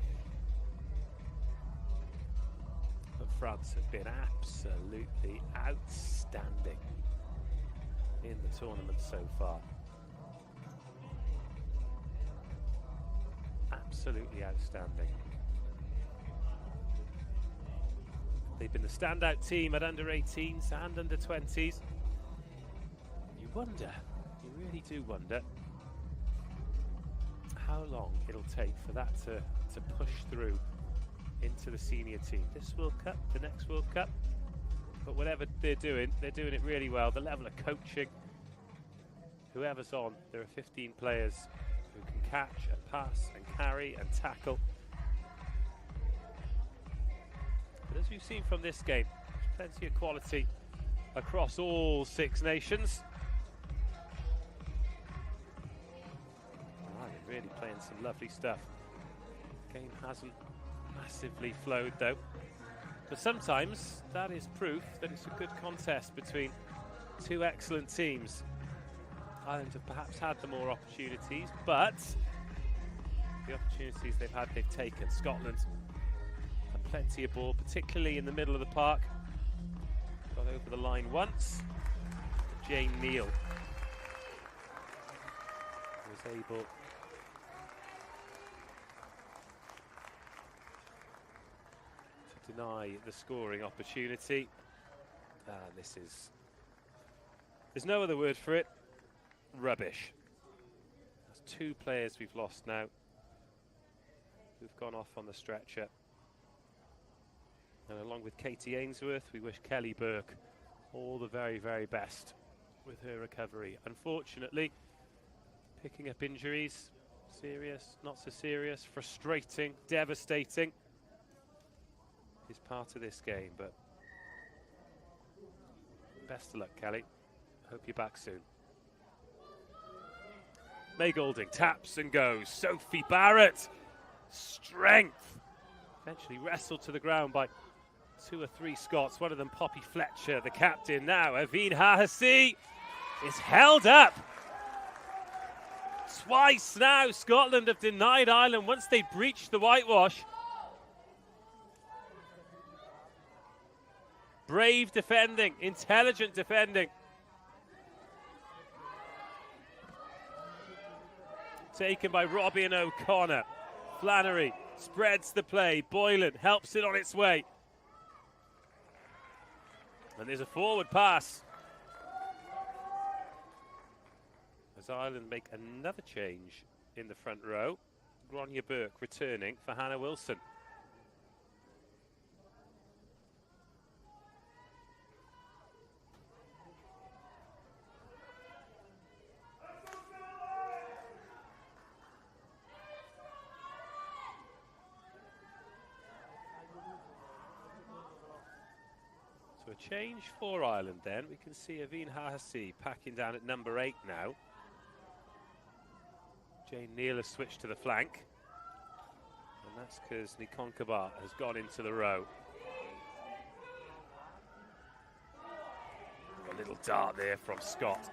But France have been absolutely outstanding in the tournament so far. Absolutely outstanding. They've been the standout team at under-18s and under-20s. You wonder, you really do wonder, how long it'll take for that to push through into the senior team. This World Cup, the next World Cup. But whatever they're doing it really well. The level of coaching, whoever's on, there are 15 players who can catch and pass and carry and tackle. But as we've seen from this game, there's plenty of quality across all Six Nations. Ireland really playing some lovely stuff. Game hasn't massively flowed though. But sometimes that is proof that it's a good contest between two excellent teams. Ireland have perhaps had the more opportunities, but the opportunities they've had, they've taken. Scotland had plenty of ball, particularly in the middle of the park. Got over the line once. Jane Neal was able to deny the scoring opportunity. There's no other word for it. Rubbish. That's two players we've lost now who've gone off on the stretcher. And along with Katie Ainsworth, we wish Kelly Burke all the very, very best with her recovery. Unfortunately, picking up injuries, serious, not so serious, frustrating, devastating, is part of this game. But best of luck, Kelly. Hope you're back soon. May Golding taps and goes. Sophie Barrett, strength. Eventually wrestled to the ground by two or three Scots, one of them Poppy Fletcher, the captain. Now Aveen Hahasi is held up. Twice now Scotland have denied Ireland once they breached the whitewash. Brave defending, intelligent defending. Taken by Robbie and O'Connor. Flannery spreads the play. Boylan helps it on its way. And there's a forward pass. As Ireland make another change in the front row. Gráinne Burke returning for Hannah Wilson. So a change for Ireland then. We can see Aveen Hahasi packing down at number 8 now. Jane Neal has switched to the flank. And that's because Nikonkaba has gone into the row. A little dart there from Scott.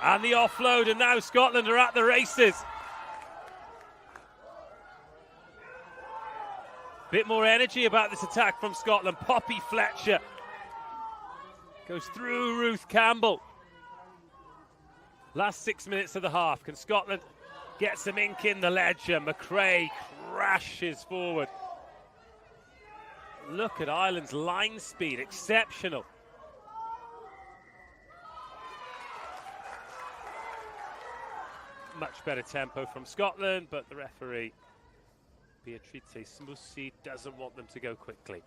And the offload, and now Scotland are at the races. Bit more energy about this attack from Scotland. Poppy Fletcher goes through Ruth Campbell. Last 6 minutes of the half. Can Scotland get some ink in the ledger? McRae crashes forward. Look at Ireland's line speed, exceptional. Much better tempo from Scotland, but the referee, Beatrice Smussi, doesn't want them to go quickly.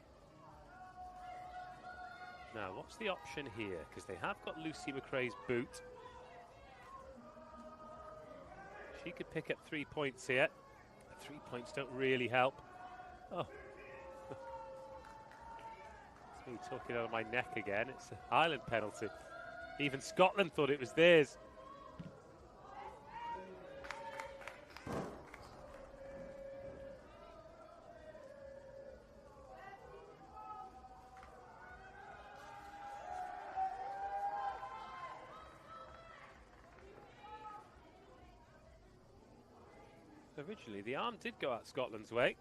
Now, what's the option here? Because they have got Lucy McRae's boot. She could pick up 3 points here. 3 points don't really help. Oh. It's me talking out of my neck again. It's an Ireland penalty. Even Scotland thought it was theirs. Originally, the arm did go out Scotland's way.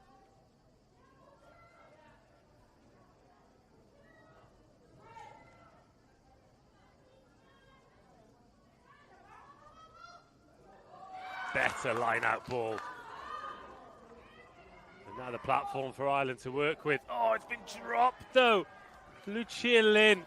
Better line-out ball. And now the platform for Ireland to work with. Oh, it's been dropped, though. Lucia Lynn.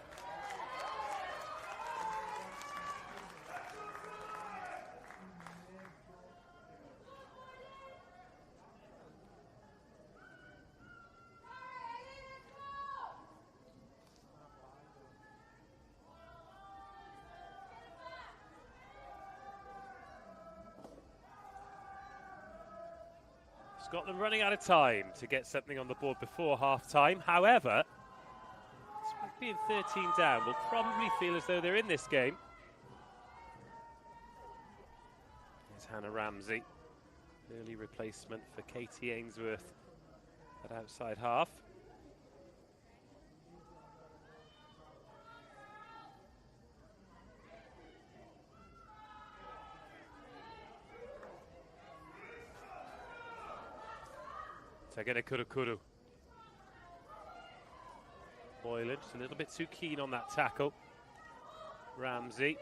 Scotland running out of time to get something on the board before half-time. However, despite being 13 down, will probably feel as though they're in this game. There's Hannah Ramsey, early replacement for Katie Ainsworth at outside half. Tagana Kurukuru. Boylan just a little bit too keen on that tackle. Ramsey.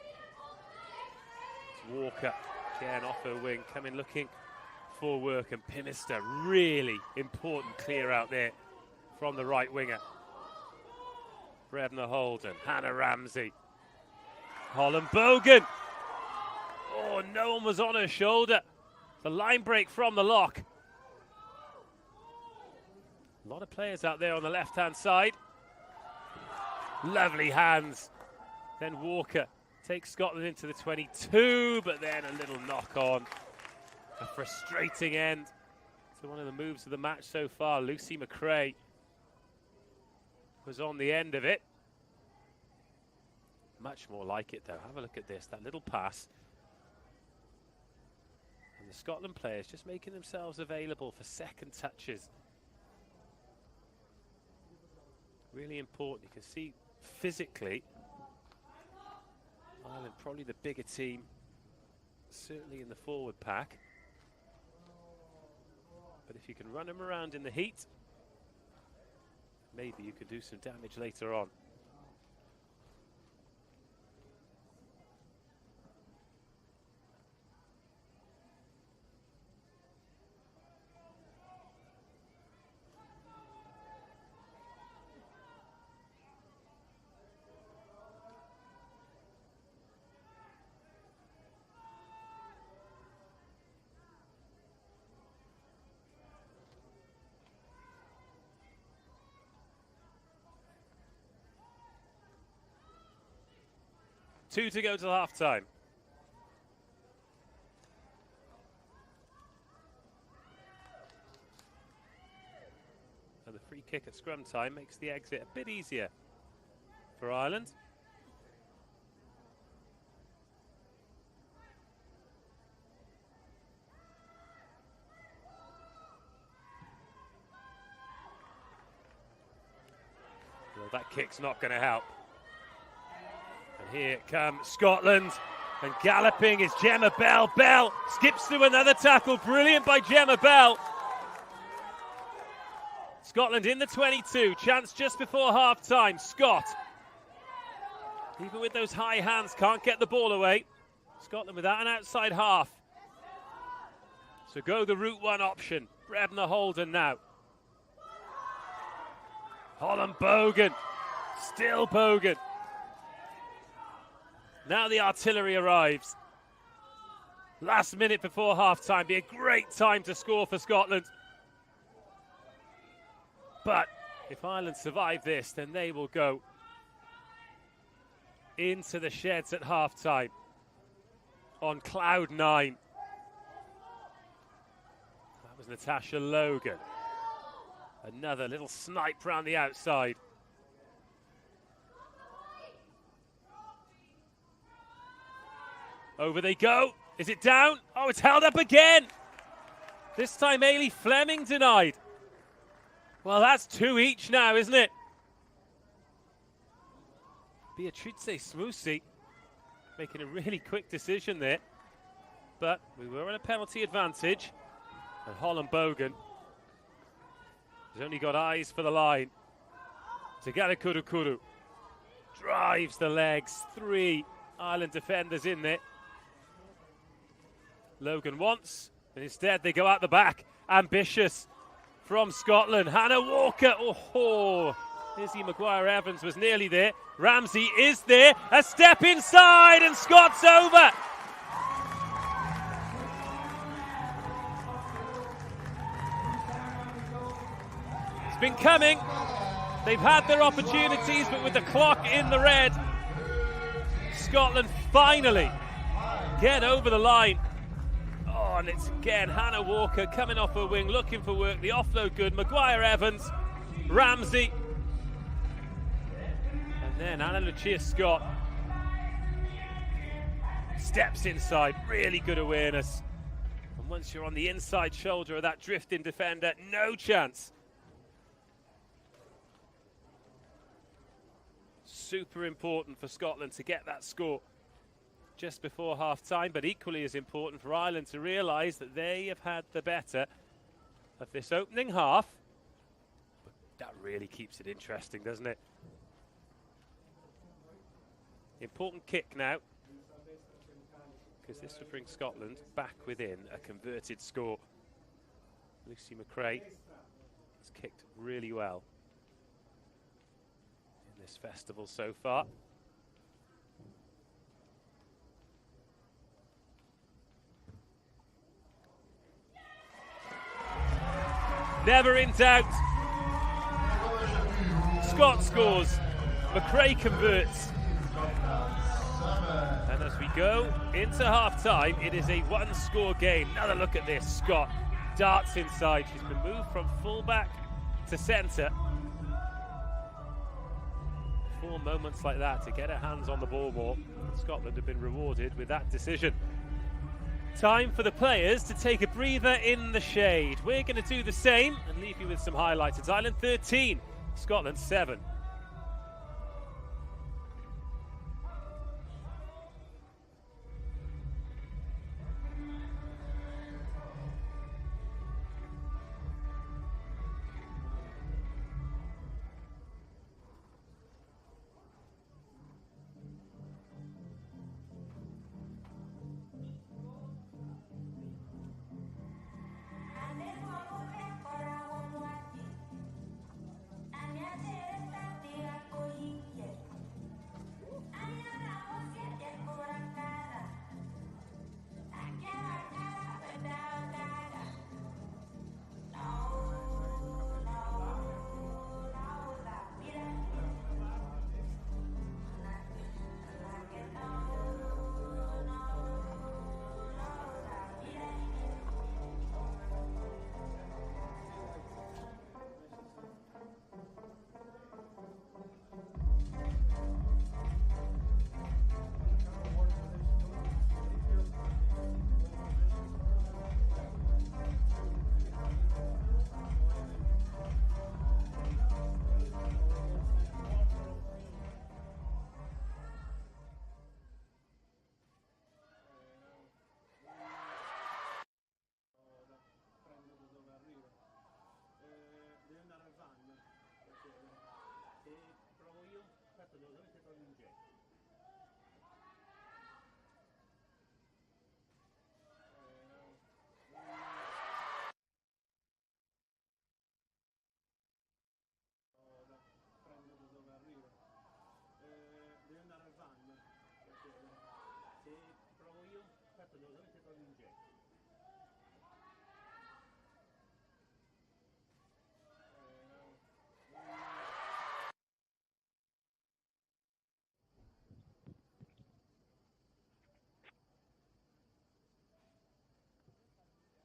It's Walker again off her wing, coming looking for work, and Pinister, really important clear out there from the right winger. Brebna Holden, Hannah Ramsey. Holland Bogan. Oh, no one was on her shoulder. The line break from the lock. A lot of players out there on the left-hand side. Lovely hands. Then Walker takes Scotland into the 22, but then a little knock on. A frustrating end to one of the moves of the match so far. Lucy McRae was on the end of it. Much more like it, though. Have a look at this. That little pass. And the Scotland players just making themselves available for second touches. Really important. You can see physically Ireland probably the bigger team, certainly in the forward pack. But if you can run them around in the heat, maybe you could do some damage later on. Two to go till half-time. And the free kick at scrum time makes the exit a bit easier for Ireland. Well, that kick's not going to help. And here comes Scotland, and galloping is Gemma Bell. Bell skips through another tackle. Brilliant by Gemma Bell. Scotland in the 22. Chance just before half-time. Scott, even with those high hands, can't get the ball away. Scotland without an outside half. So go the route one option. Brebna Holden now. Holland Bogan. Still Bogan. Now the artillery arrives. Last minute before half-time. Be a great time to score for Scotland. But if Ireland survive this, then they will go into the sheds at half-time on cloud 9. That was Natasha Logan. Another little snipe round the outside. Over they go. Is it down? Oh, it's held up again. This time Ailey Fleming denied. Well, that's 2 each now, isn't it? Beatrice Smoosey making a really quick decision there. But we were in a penalty advantage. And Holland Bogan has only got eyes for the line. Tagara Kurukuru drives the legs. 3 Ireland defenders in there. Logan wants, and instead they go out the back. Ambitious from Scotland. Hannah Walker. Oh, Izzy Maguire-Evans was nearly there. Ramsey is there. A step inside, and Scott's over. It's been coming. They've had their opportunities, but with the clock in the red, Scotland finally get over the line. Oh, and it's again Hannah Walker coming off her wing, looking for work. The offload good. Maguire-Evans, Ramsey, and then Anna Lucia Scott steps inside. Really good awareness. And once you're on the inside shoulder of that drifting defender, no chance. Super important for Scotland to get that score just before half-time, but equally as important for Ireland to realise that they have had the better of this opening half. But that really keeps it interesting, doesn't it? Important kick now, because this would bring Scotland back within a converted score. Lucy McRae has kicked really well in this festival so far. Never in doubt. Scott scores. McRae converts. And as we go into half-time, it is a one-score game. Another look at this. Scott darts inside. She's been moved from full-back to centre. 4 moments like that to get her hands on the ball more. Scotland have been rewarded with that decision. Time for the players to take a breather in the shade. We're going to do the same and leave you with some highlights. It's Ireland 13, Scotland 7.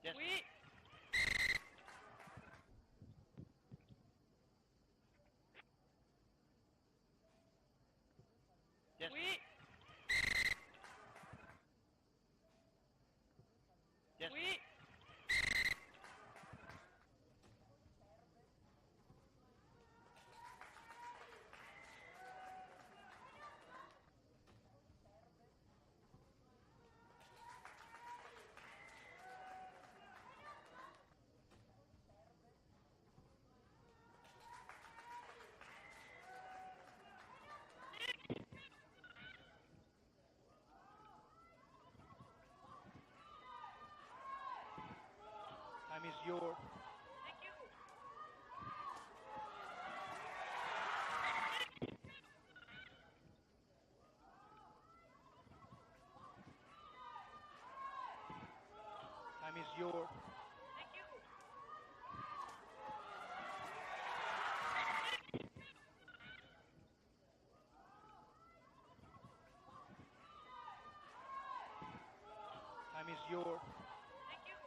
Yes. Oui. Yes. Oui. Yes. Oui. Time is your. Thank you. Time is your. Thank you. Time is your. Thank you.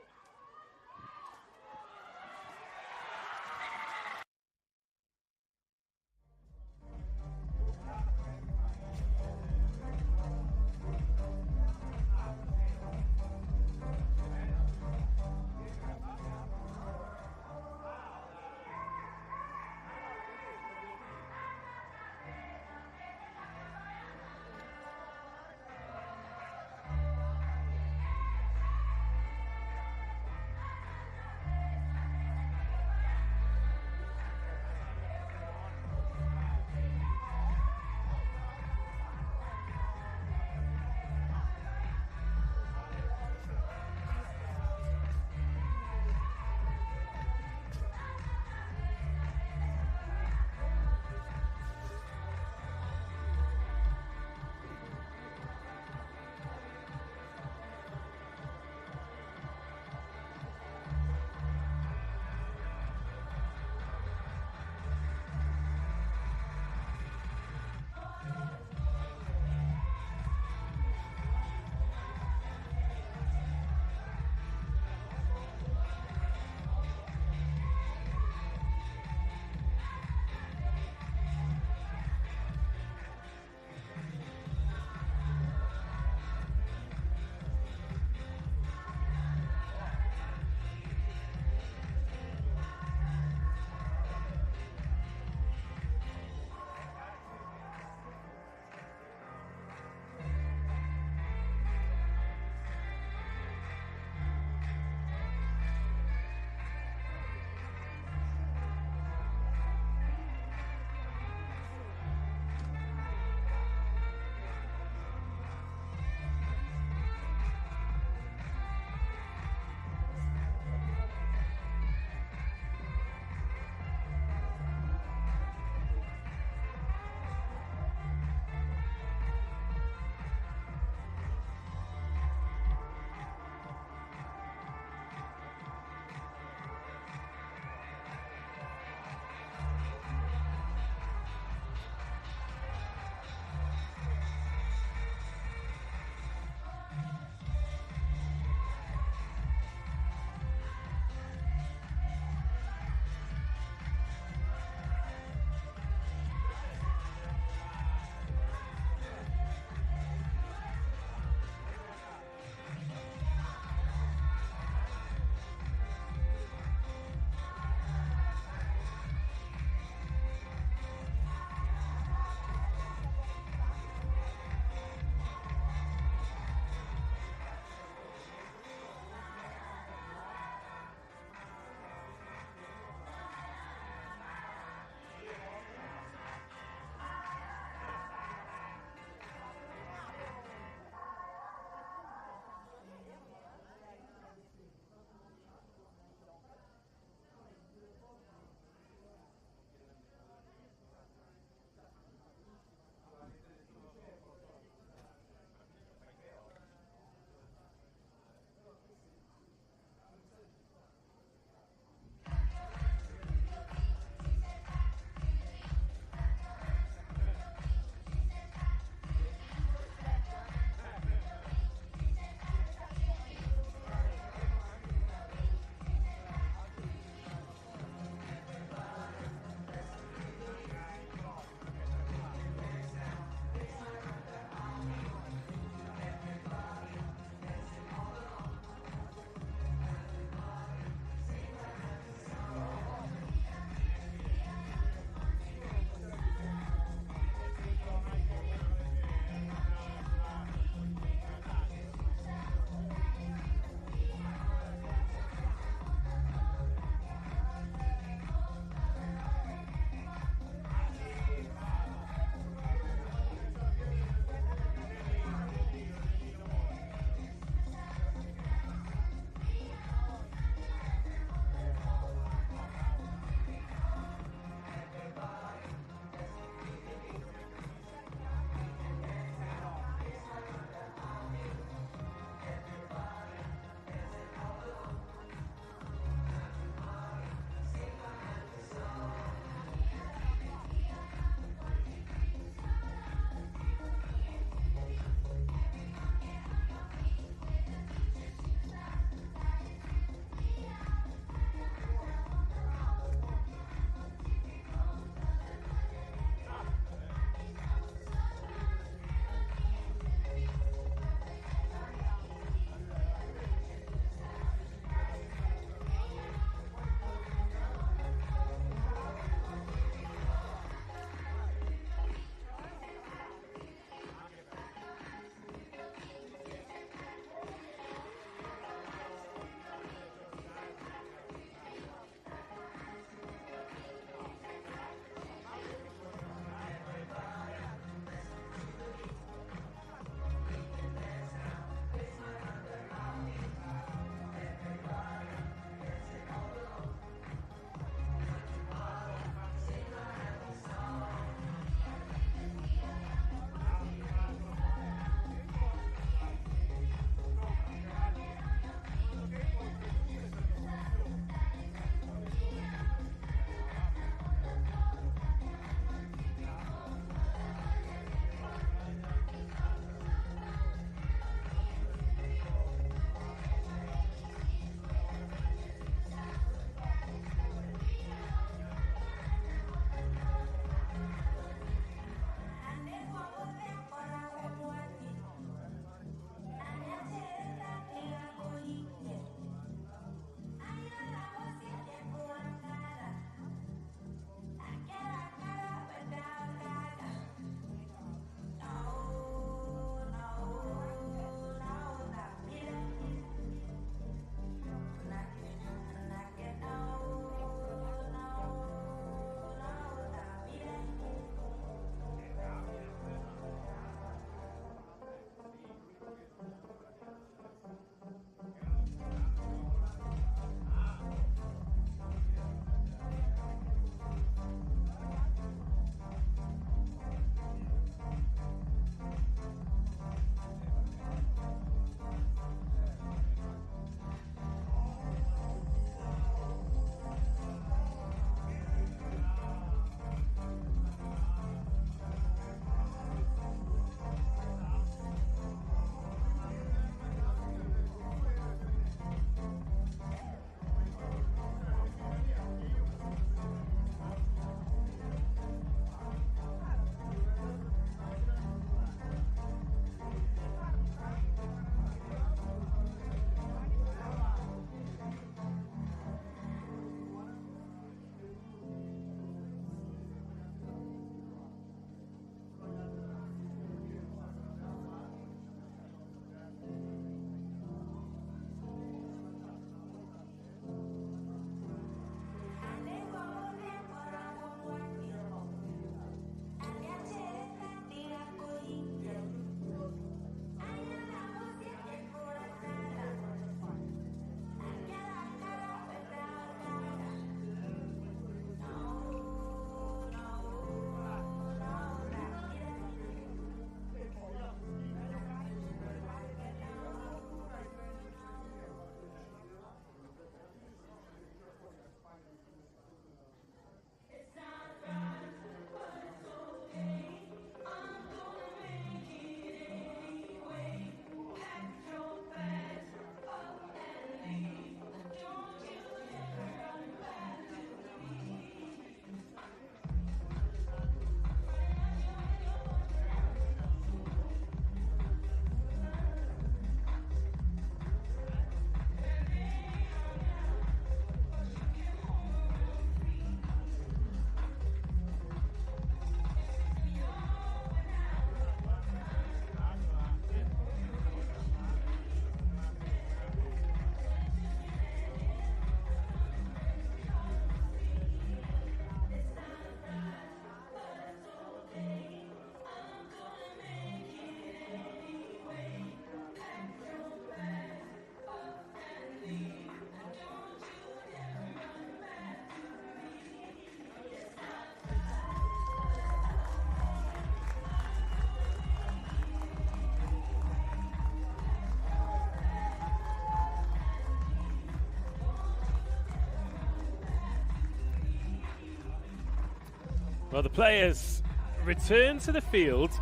Well, the players return to the field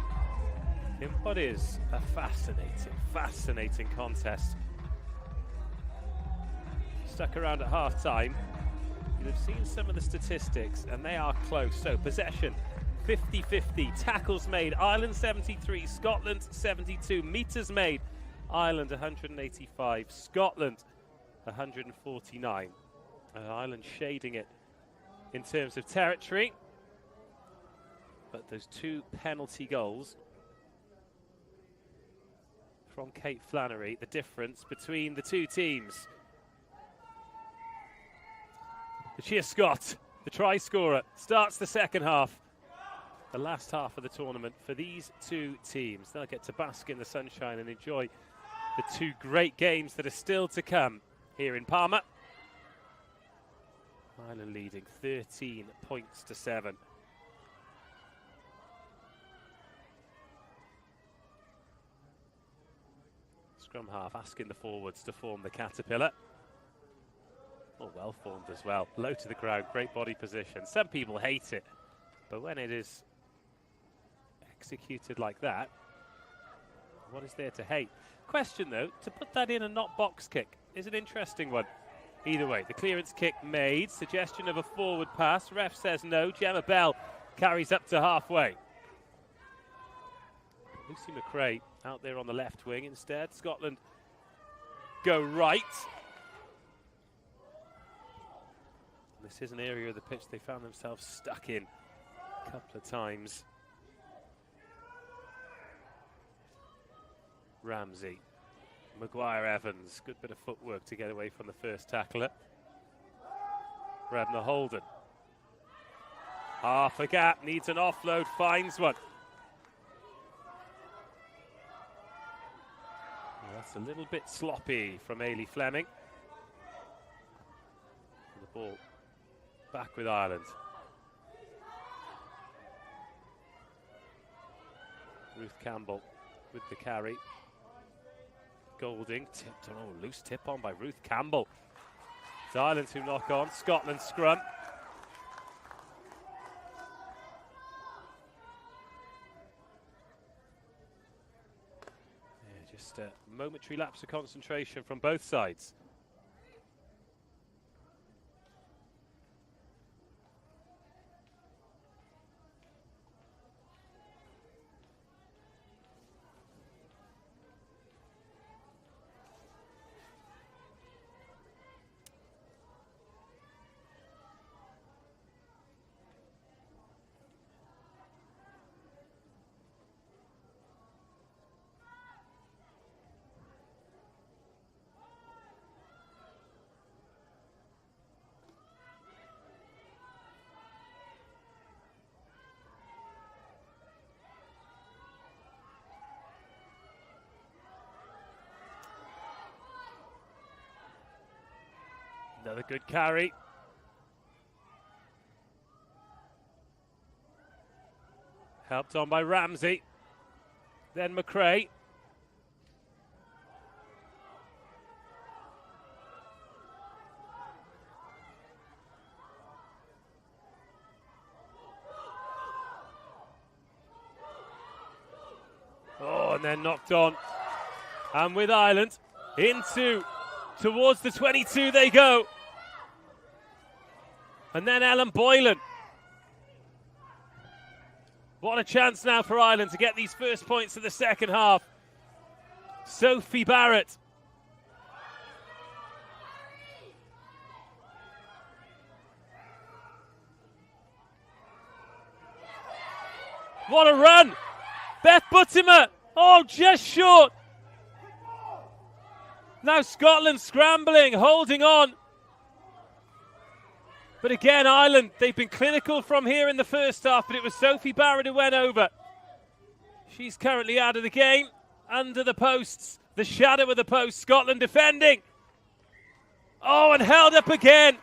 in what is a fascinating contest. Stuck around at half-time. You'll have seen some of the statistics, and they are close. So, possession, 50-50. Tackles made, Ireland 73, Scotland 72. Meters made, Ireland 185, Scotland 149. Ireland shading it in terms of territory. But those two penalty goals from Kate Flannery, the difference between the two teams. Lucia Scott, the try scorer, starts the second half. The last half of the tournament for these two teams. They'll get to bask in the sunshine and enjoy the two great games that are still to come here in Parma. Ireland leading 13 points to 7. Scrum half asking the forwards to form the caterpillar. Oh, well formed as well. Low to the ground, great body position. Some people hate it, but when it is executed like that, what is there to hate? Question though, to put that in a not box kick is an interesting one. Either way, the clearance kick made, suggestion of a forward pass. Ref says no. Gemma Bell carries up to halfway. Lucy McRae out there on the left wing instead. Scotland go right. This is an area of the pitch they found themselves stuck in a couple of times. Ramsey, Maguire Evans, good bit of footwork to get away from the first tackler. Brebner Holden. Half a gap, needs an offload, finds one. Well, that's a little bit sloppy from Ailey Fleming. And the ball back with Ireland. Ruth Campbell with the carry. Golding tipped on, oh, loose tip on by Ruth Campbell. It's Ireland who knock on, Scotland scrum. Yeah, just a momentary lapse of concentration from both sides. Another good carry. Helped on by Ramsey. Then McRae. Oh, and then knocked on. And with Ireland towards the 22 they go. And then Ellen Boylan. What a chance now for Ireland to get these first points of the second half. Sophie Barrett. What a run. Beth Buttimer. Oh, just short. Now Scotland scrambling, holding on. But again, Ireland, they've been clinical from here in the first half, but it was Sophie Barrett who went over. She's currently out of the game, under the posts, the shadow of the post. Scotland defending. Oh, and held up again.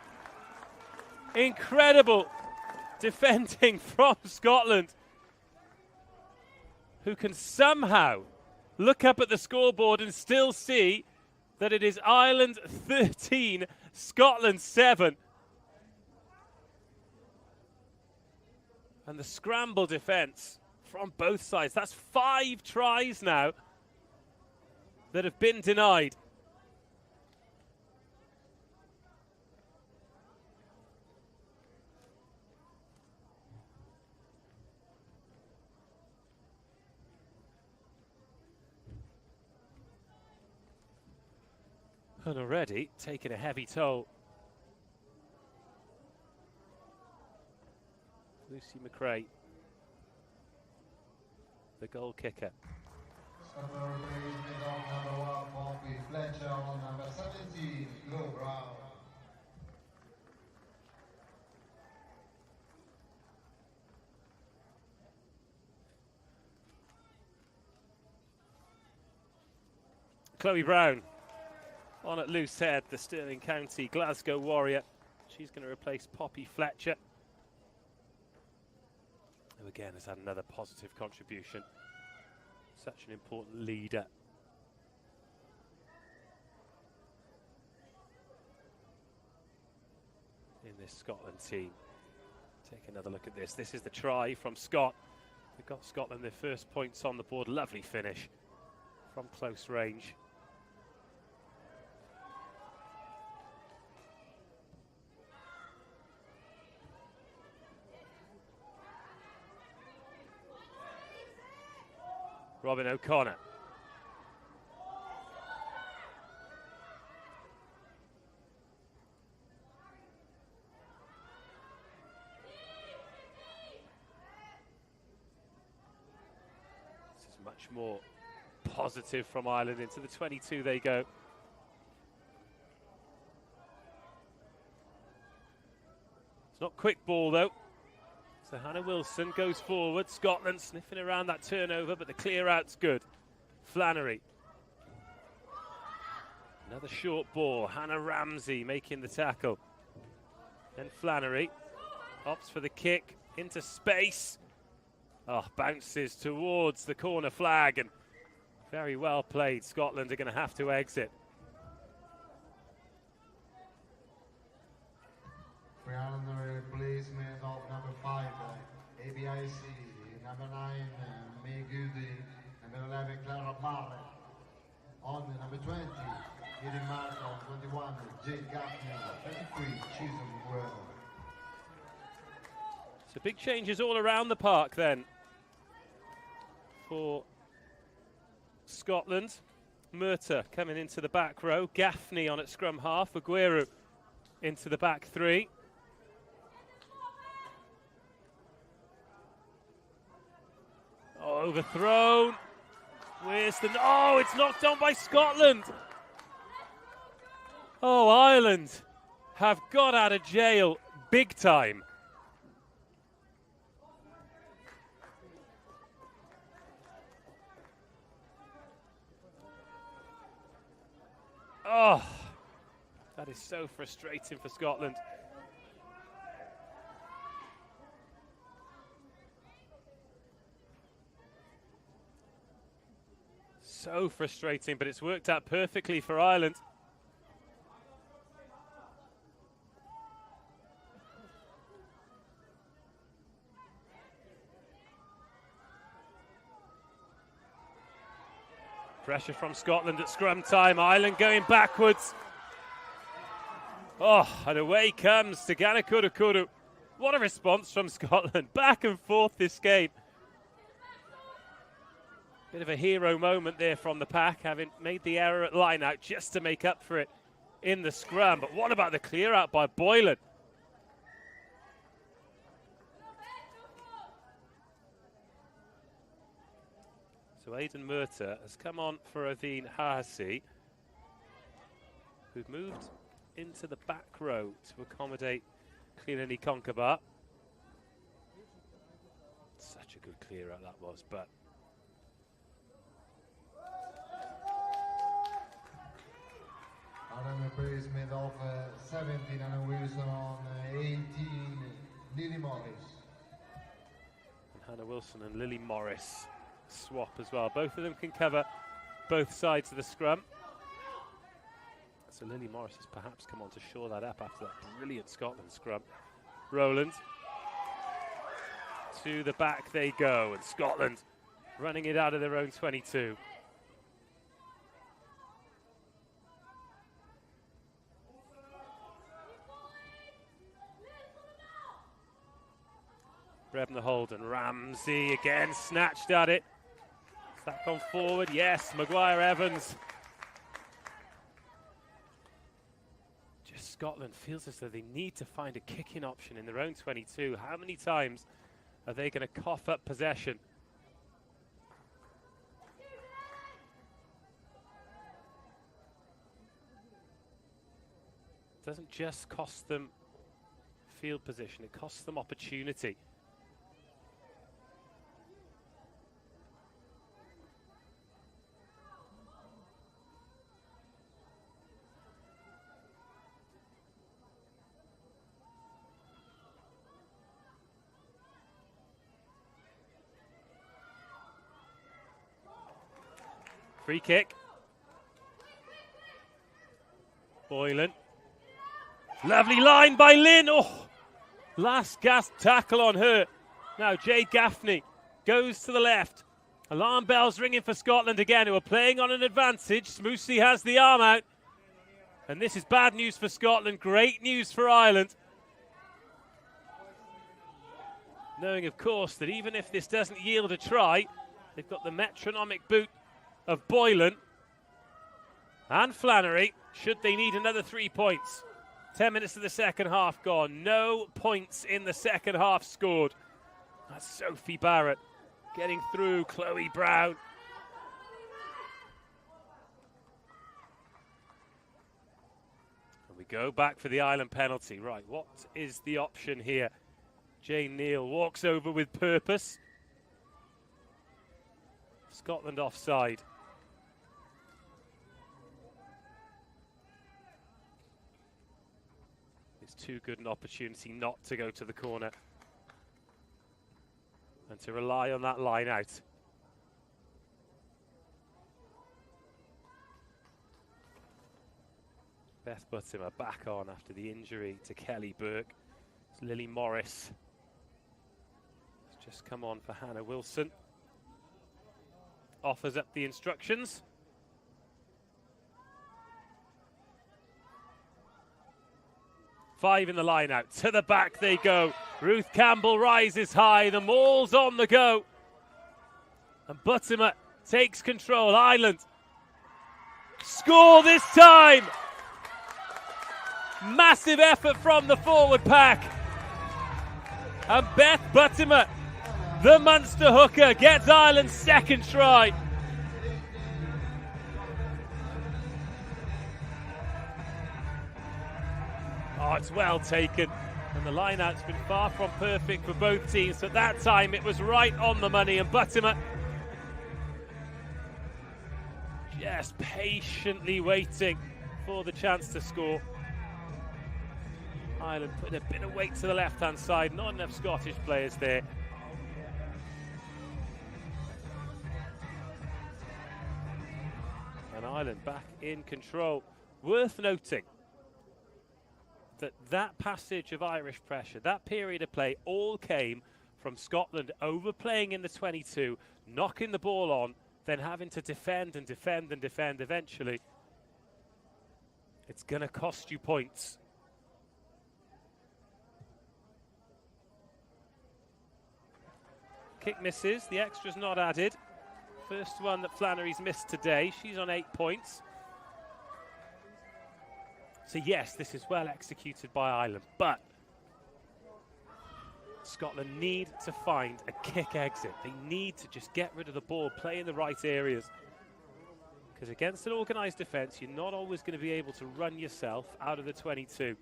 Incredible defending from Scotland, who can somehow look up at the scoreboard and still see that it is Ireland 13, Scotland 7. And the scramble defence from both sides. That's 5 tries now that have been denied. And already taking a heavy toll. Lucy McRae, the goal kicker. Number 1, Poppy Fletcher, on number 17, Flo Brown. Chloe Brown on at loose head, the Stirling County Glasgow Warrior. She's going to replace Poppy Fletcher, who again has had another positive contribution. Such an important leader. In this Scotland team. Take another look at this. This is the try from Scott. They've got Scotland their first points on the board. Lovely finish from close range. Robin O'Connor. This is much more positive from Ireland. Into the 22 they go. It's not quick ball though. So Hannah Wilson goes forward. Scotland sniffing around that turnover, but the clear out's good. Flannery. Another short ball. Hannah Ramsey making the tackle. Then Flannery opts for the kick into space. Oh, bounces towards the corner flag, and very well played. Scotland are going to have to exit. Replacement of number 5, ABIC, number 9, May Goody, number 11, Clara Barrett, on number 20, Eden Marco, 21, Jade Gaffney, 23, Chisholm Guerrero. So big changes all around the park then for Scotland. Murtagh coming into the back row, Gaffney on at scrum half, Aguero into the back 3. Oh, overthrown. Where's the... Oh, it's knocked on by Scotland. Oh, Ireland have got out of jail big time. Oh, that is so frustrating for Scotland. So frustrating, but it's worked out perfectly for Ireland. Pressure from Scotland at scrum time. Ireland going backwards. Oh, and away comes Tigana Kurukuru. What a response from Scotland. Back and forth this game. Bit of a hero moment there from the pack, having made the error at line-out just to make up for it in the scrum. But what about the clear-out by Boylan? So Aidan Murtagh has come on for Aveen Hahasi, who've moved into the back row to accommodate Cleanany Conkabar. Such a good clear-out that was, but... Another replacement of 17, Anna Wilson on 18, Lily Morris. And Hannah Wilson and Lily Morris swap as well. Both of them can cover both sides of the scrum. So Lily Morris has perhaps come on to shore that up after that brilliant Scotland scrum. Rowland. To the back they go, and Scotland running it out of their own 22. Brebner Holden, Ramsey again snatched at it. Has that gone forward? Yes, Maguire Evans. Just Scotland feels as though they need to find a kicking option in their own 22. How many times are they going to cough up possession? It doesn't just cost them field position, it costs them opportunity. Free kick. Boylan. Lovely line by Lynn. Oh, last gasp tackle on her. Now Jay Gaffney goes to the left. Alarm bells ringing for Scotland again, who are playing on an advantage. Smoosey has the arm out. And this is bad news for Scotland, great news for Ireland. Knowing, of course, that even if this doesn't yield a try, they've got the metronomic boot of Boylan and Flannery, should they need another 3 points. 10 minutes of the second half gone. No points in the second half scored. That's Sophie Barrett getting through. Chloe Brown. And we go back for the Ireland penalty. Right, what is the option here? Jane Neal walks over with purpose. Scotland offside. It's too good an opportunity not to go to the corner and to rely on that line out. Beth Buttimer back on after the injury to Kelly Burke. It's Lily Morris. It's just come on for Hannah Wilson. Offers up the instructions. Five in the line out. To the back they go. Ruth Campbell rises high. The maul's on the go. And Buttimer takes control. Ireland score this time. Massive effort from the forward pack. And Beth Buttimer, the Munster hooker, gets Ireland's second try. Oh, it's well taken. And the line-out's been far from perfect for both teams. But that time it was right on the money. And Buttimer just patiently waiting for the chance to score. Ireland putting a bit of weight to the left-hand side. Not enough Scottish players there. And Ireland back in control. Worth noting that passage of Irish pressure, that period of play, all came from Scotland overplaying in the 22, knocking the ball on, then having to defend and defend and defend eventually. It's going to cost you points. Kick misses, the extra's not added. First one that Flannery's missed today. She's on 8 points. So yes, this is well executed by Ireland, but Scotland need to find a kick exit. They need to just get rid of the ball, play in the right areas. Because against an organised defence, you're not always going to be able to run yourself out of the 22.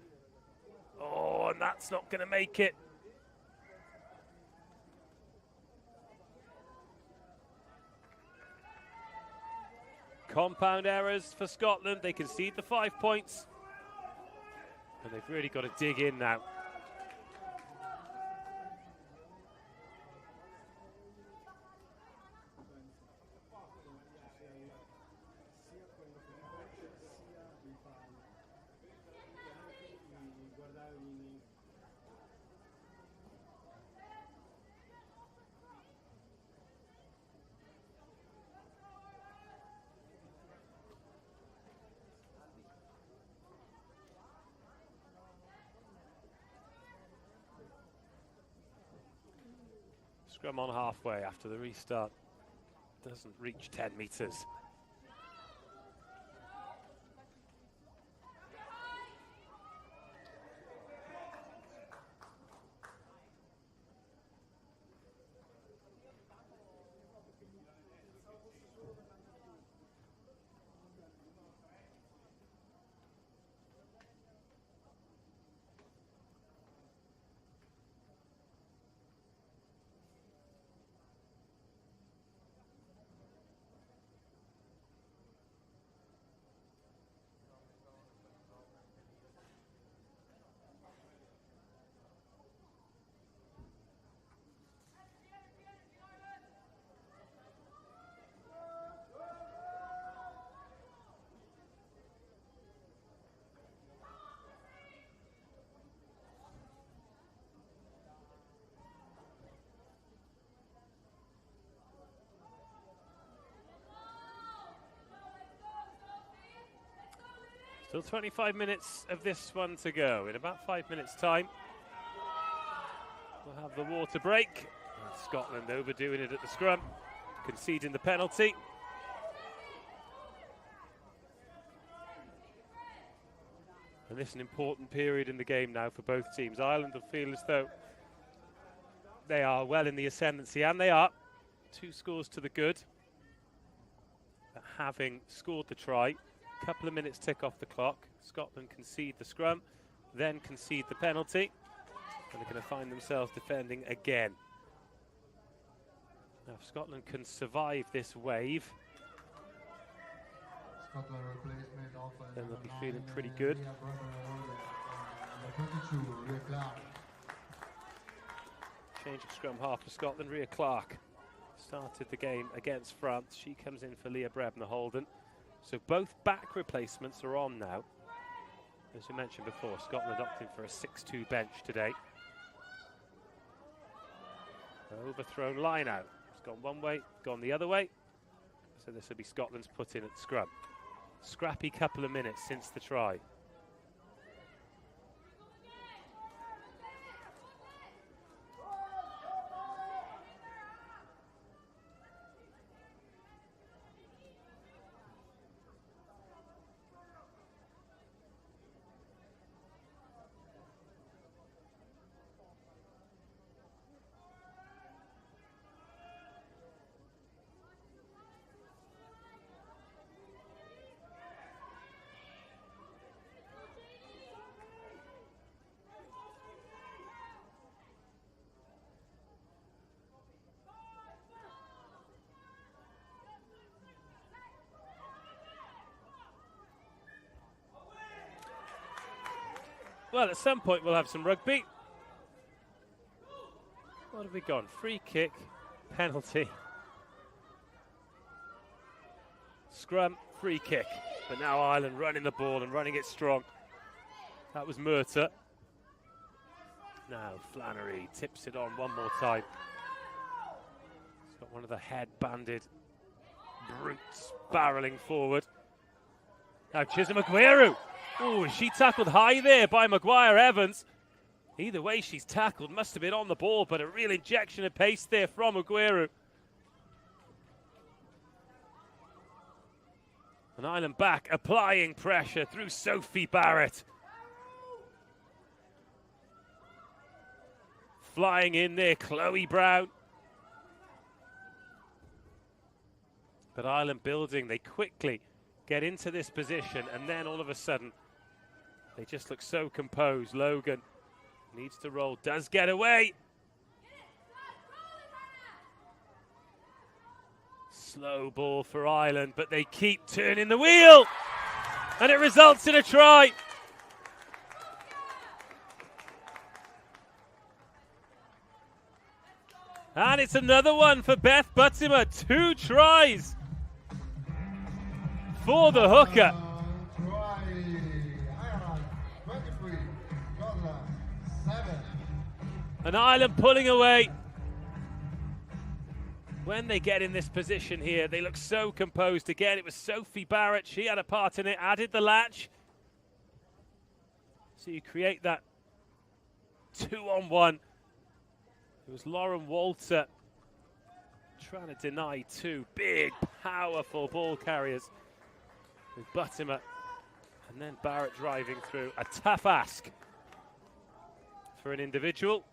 Oh, and that's not going to make it. Compound errors for Scotland. They concede the 5 points. And they've really got to dig in now. Scrum on halfway after the restart. Doesn't reach 10 metres. Still 25 minutes of this one to go. In about 5 minutes' time, we'll have the water break. And Scotland overdoing it at the scrum, conceding the penalty. And this is an important period in the game now for both teams. Ireland will feel as though they are well in the ascendancy, and they are. 2 scores to the good. But having scored the try, couple of minutes tick off the clock. Scotland concede the scrum, then concede the penalty, and they're going to find themselves defending again. Now, if Scotland can survive this wave, then they'll be feeling pretty good. Change of scrum half for Scotland. Rhea Clark started the game against France. She comes in for Leah Brebner-Holden. So both back replacements are on now. As we mentioned before, Scotland opting for a 6-2 bench today. Overthrown line out. It's gone one way, gone the other way. So this will be Scotland's put in at scrum. Scrappy couple of minutes since the try. Well, at some point we'll have some rugby. What have we gone? Free kick, penalty, scrum, free kick. But now Ireland running the ball and running it strong. That was Murtagh. Now Flannery tips it on one more time. He's got one of the head-banded brutes barreling forward. Now Chisholm Aguero. Oh, she tackled high there by Maguire Evans. Either way she's tackled, must have been on the ball, but a real injection of pace there from Aguero. And Ireland back, applying pressure through Sophie Barrett. Flying in there, Chloe Brown. But Ireland building, they quickly get into this position, and then all of a sudden, they just look so composed. Logan needs to roll, does get away. Slow ball for Ireland, but they keep turning the wheel, and it results in a try. And it's another one for Beth Buttimer. 2 tries for the hooker. And Ireland pulling away. When they get in this position here, they look so composed. Again, it was Sophie Barrett. She had a part in it, added the latch. So you create that 2-on-1. It was Lauren Walter trying to deny two big, powerful ball carriers with Buttimer. And then Barrett driving through. A tough ask for an individual.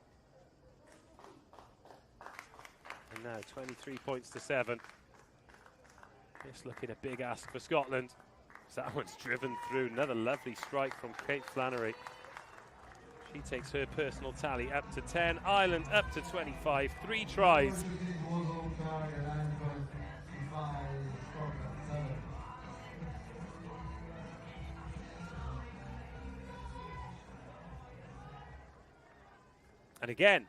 And now 23 points to 7. This looking a big ask for Scotland. So that one's driven through. Another lovely strike from Kate Flannery. She takes her personal tally up to 10. Ireland up to 25. 3 tries. And again,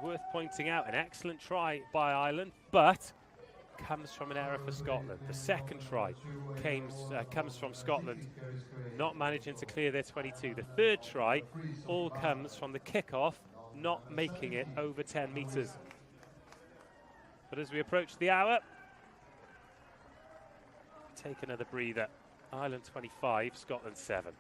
worth pointing out, an excellent try by Ireland, but comes from an error for Scotland. The second try comes from Scotland not managing to clear their 22. The third try all comes from the kickoff not making it over 10 metres. But as we approach the hour, take another breather. Ireland 25, Scotland 7.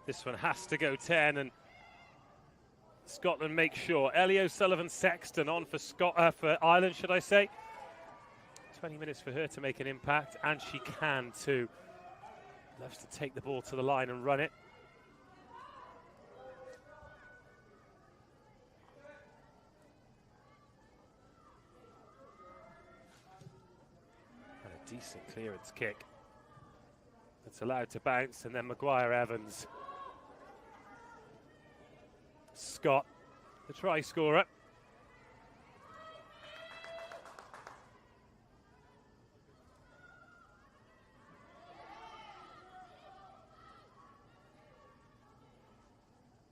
This one has to go 10, and Scotland make sure. Ellie O'Sullivan-Sexton on for Ireland, should I say. 20 minutes for her to make an impact, and she can too. Loves to take the ball to the line and run it. And a decent clearance kick. It's allowed to bounce, and then Maguire-Evans. Scott, the try scorer.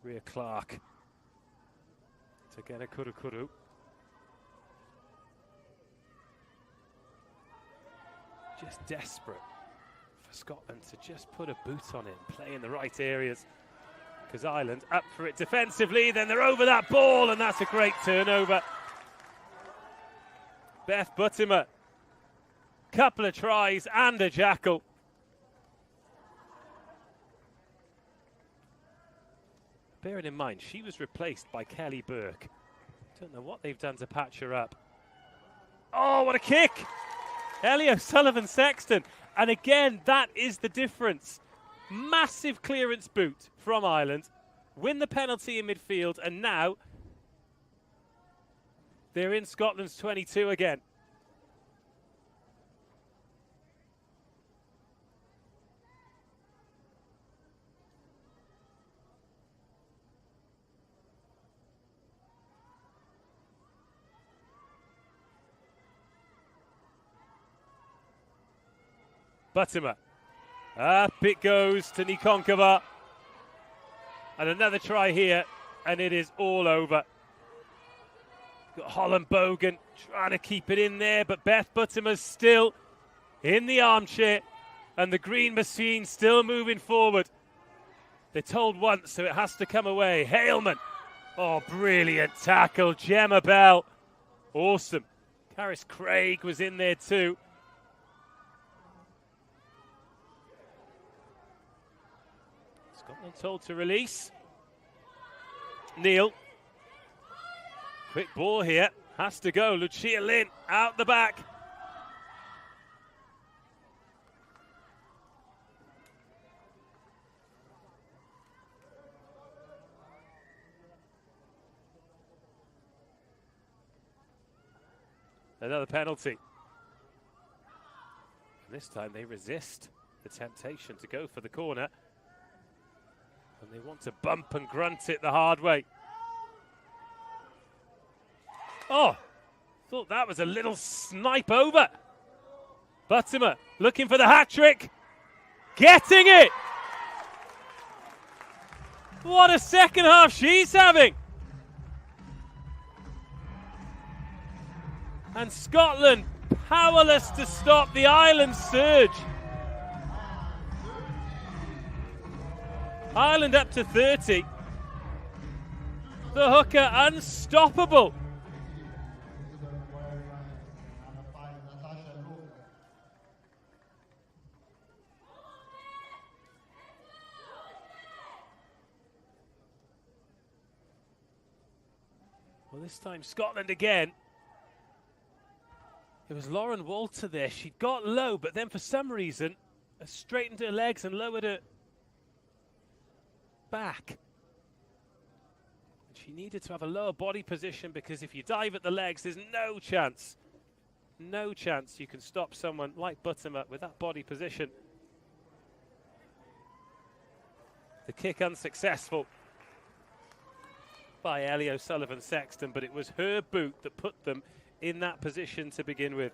Rhea Clark to get a kuru-kuru. Just desperate for Scotland to just put a boot on him, play in the right areas. Because Ireland up for it defensively, then they're over that ball, and that's a great turnover. Beth Buttimer, couple of tries and a jackal. Bearing in mind, she was replaced by Kelly Burke. Don't know what they've done to patch her up. Oh, what a kick! Ellie O'Sullivan-Sexton. And again, that is the difference. Massive clearance boot from Ireland, win the penalty in midfield, and now they're in Scotland's 22 again. Buttimer. Up it goes to Nikonkova. And another try here, and it is all over. Got Holland Bogan trying to keep it in there, but Beth Buttimer's still in the armchair, and the green machine still moving forward. They're told once, so it has to come away. Haleman. Oh, brilliant tackle. Gemma Bell. Awesome. Caris Craig was in there too. Scotland told to release. Neil. Quick ball here. Has to go. Lucia Lynn out the back. Another penalty. And this time they resist the temptation to go for the corner. And they want to bump and grunt it the hard way. Oh, thought that was a little snipe over. Buttimer looking for the hat-trick. Getting it! What a second half she's having. And Scotland powerless to stop the Ireland surge. Ireland up to 30. The hooker unstoppable. Well, this time Scotland again. It was Lauren Walter there. She got low, but then for some reason, straightened her legs and lowered her back. She needed to have a lower body position, because if you dive at the legs, there's no chance you can stop someone like Buttimer with that body position. The kick unsuccessful by Ellie O'Sullivan-Sexton, but it was her boot that put them in that position to begin with.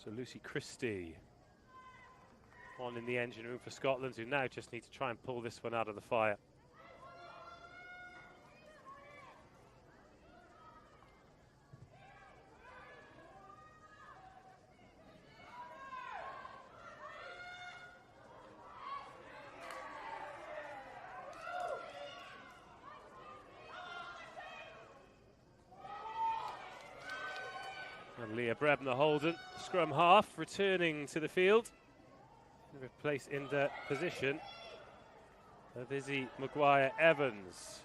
So Lucy Christie on in the engine room for Scotland, who now just need to try and pull this one out of the fire. And Leah Brebner Holden, scrum half, returning to the field. Replace in the position of Izzy Maguire-Evans.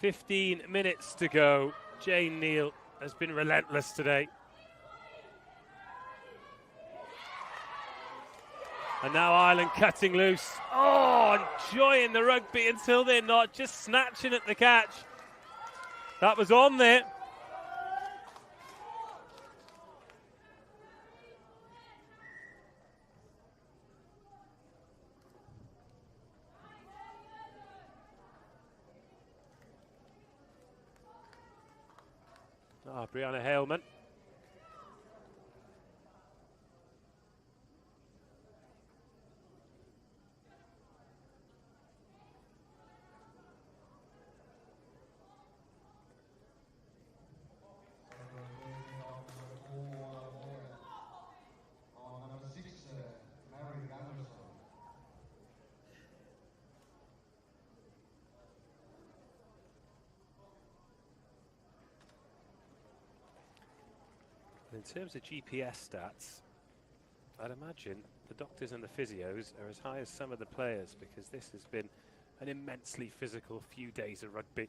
"15 minutes to go. Jane Neal has been relentless today. And now Ireland cutting loose. Oh, enjoying the rugby until they're not, just snatching at the catch. That was on there. Brianna Haleman. In terms of GPS stats, I'd imagine the doctors and the physios are as high as some of the players, because this has been an immensely physical few days of rugby.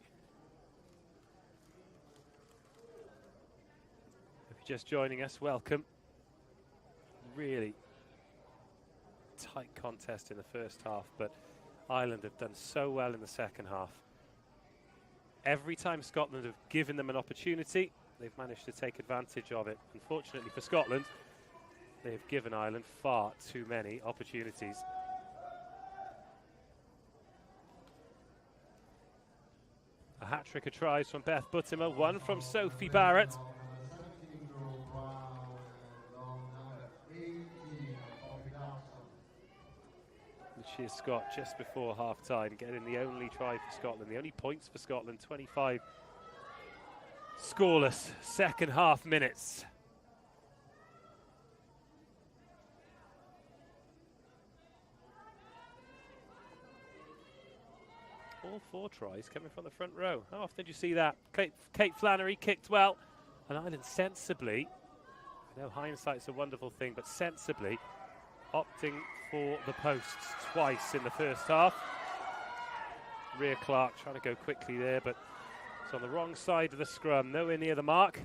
If you're just joining us, welcome. Really tight contest in the first half, but Ireland have done so well in the second half. Every time Scotland have given them an opportunity, they've managed to take advantage of it. Unfortunately for Scotland, they've given Ireland far too many opportunities. A hat-trick of tries from Beth Buttimer, one from Sophie Barrett. She has scored just before half-time, getting the only try for Scotland, the only points for Scotland, 25 scoreless second half minutes. All 4 tries coming from the front row. How often did you see that? Kate Flannery kicked well, and Ireland sensibly, I know hindsight's a wonderful thing, but sensibly opting for the posts twice in the first half. Rhea Clark trying to go quickly there, but it's on the wrong side of the scrum, nowhere near the mark.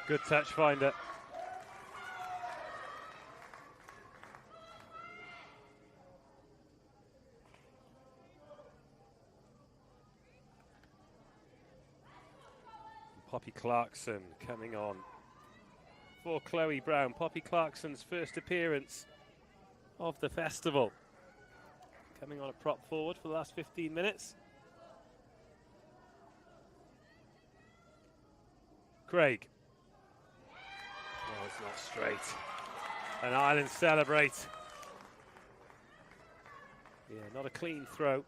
Good touch finder. Poppy Clarkson coming on for Chloe Brown. Poppy Clarkson's first appearance of the festival. Coming on a prop forward for the last 15 minutes. Craig. Oh, it's not straight. And Ireland celebrate. Yeah, not a clean throw.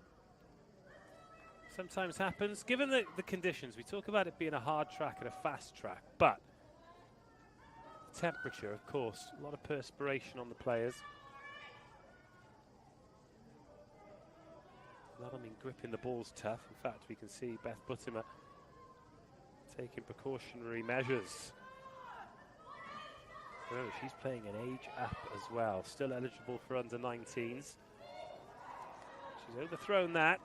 Sometimes happens. Given the conditions, we talk about it being a hard track and a fast track, but temperature, of course, a lot of perspiration on the players. That, I mean, gripping the ball's tough. In fact, we can see Beth Buttimer taking precautionary measures. Remember, she's playing an age up as well, still eligible for under-19s. She's overthrown that.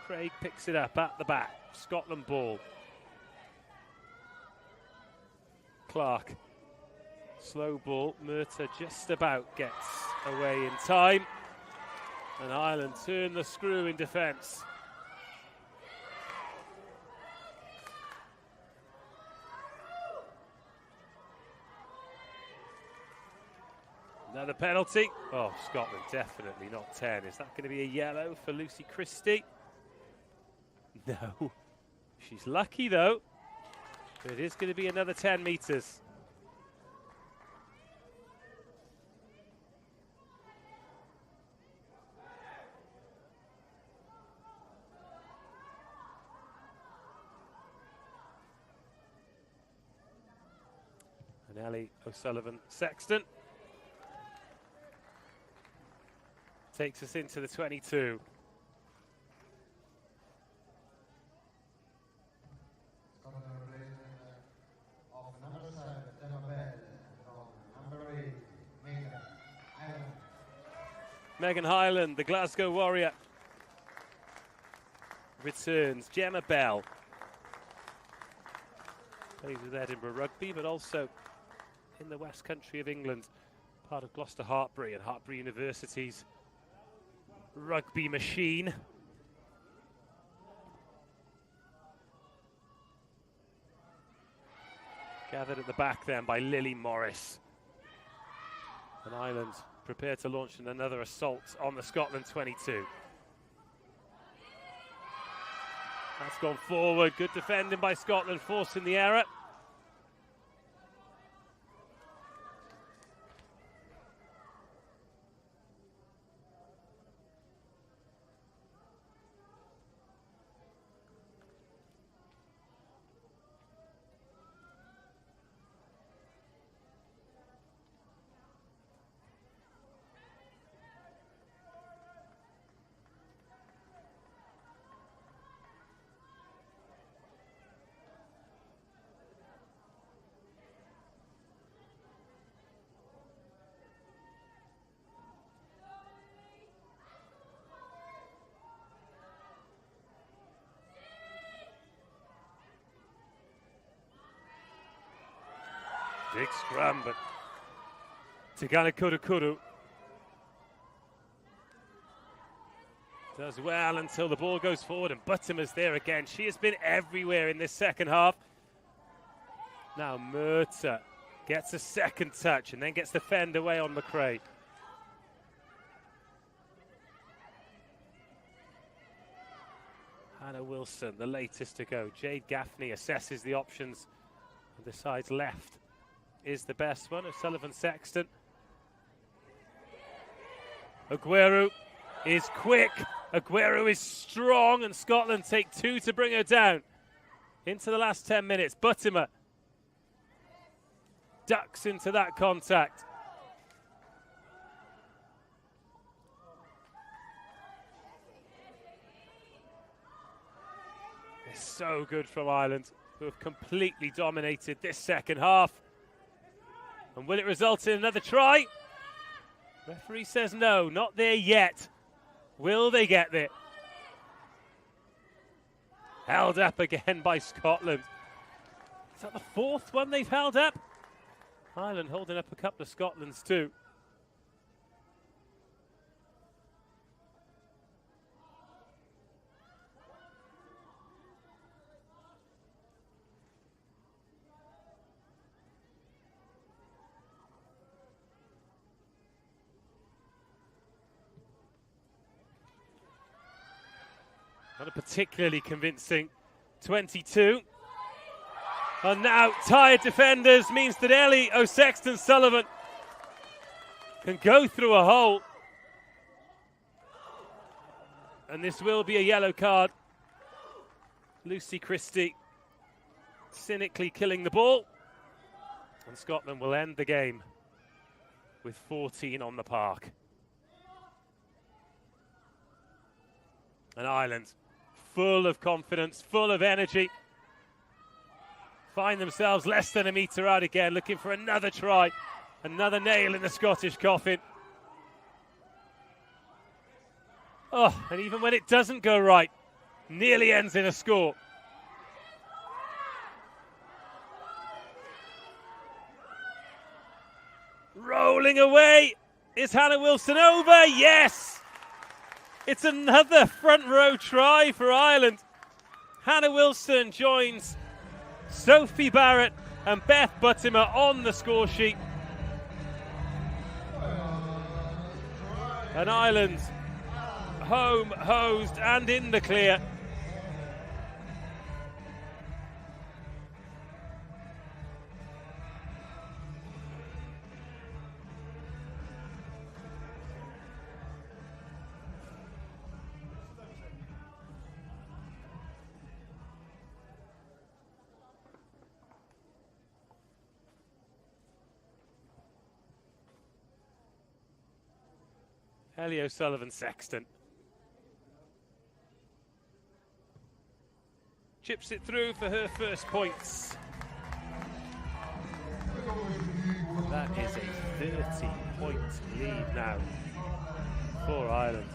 Craig picks it up at the back. Scotland ball. Clark. Slow ball. Murtagh just about gets away in time. And Ireland turn the screw in defence. Another penalty. Oh, Scotland definitely not 10. Is that going to be a yellow for Lucy Christie? No. She's lucky though. But it is going to be another 10 metres. And Ellie O'Sullivan-Sexton takes us into the 22. Megan Hyland, the Glasgow Warrior, returns. Gemma Bell plays with Edinburgh Rugby, but also in the West Country of England, part of Gloucester Hartpury and Hartpury University's rugby machine. Gathered at the back then by Lily Morris. And Ireland prepared to launch another assault on the Scotland 22. That's gone forward. Good defending by Scotland, forcing the error. Big scrum, but Tigana Kurukuru does well until the ball goes forward, and Buttimer's there again. She has been everywhere in this second half. Now Murta gets a second touch and then gets the fend away on McRae. Hannah Wilson, the latest to go. Jade Gaffney assesses the options and decides left is the best one. O'Sullivan Sexton. Aguero is quick. Aguero is strong, and Scotland take 2 to bring her down. Into the last 10 minutes. Buttimer ducks into that contact. It's so good from Ireland, who have completely dominated this second half. And will it result in another try? Referee says no, not there yet. Will they get there? Held up again by Scotland. Is that the 4th one they've held up? Ireland holding up a couple of Scotland's too. Not a particularly convincing 22. And now tired defenders means that Ellie O'Sexton-Sullivan can go through a hole. And this will be a yellow card. Lucy Christie cynically killing the ball. And Scotland will end the game with 14 on the park. And Ireland, full of confidence, full of energy, find themselves less than a metre out again, looking for another try, another nail in the Scottish coffin. Oh, and even when it doesn't go right, nearly ends in a score. Rolling away, is Hannah Wilson over? Yes! It's another front row try for Ireland. Hannah Wilson joins Sophie Barrett and Beth Buttimer on the score sheet. And Ireland home, hosed and in the clear. Ellie O'Sullivan-Sexton chips it through for her first points. That is a 30-point lead now for Ireland.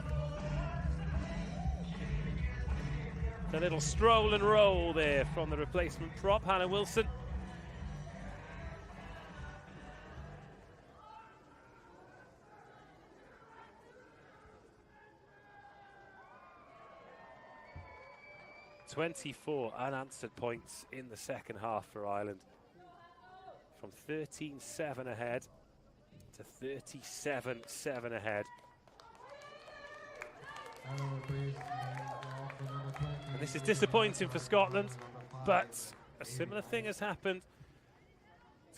A little stroll and roll there from the replacement prop, Hannah Wilson. "24 unanswered points in the second half for Ireland. From 13-7 ahead to 37-7 ahead. And this is disappointing for Scotland, but a similar thing has happened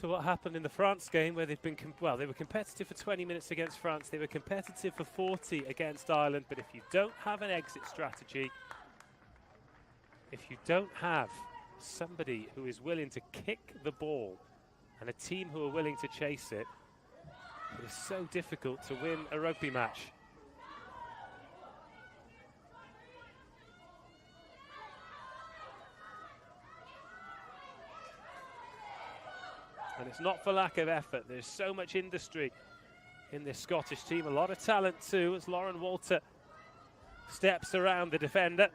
to what happened in the France game, where they've been, they were competitive for 20 minutes against France, they were competitive for 40 against Ireland, but if you don't have an exit strategy, if you don't have somebody who is willing to kick the ball and a team who are willing to chase it, it is so difficult to win a rugby match. And it's not for lack of effort. There's so much industry in this Scottish team. A lot of talent too, as Lauren Walter steps around the defender.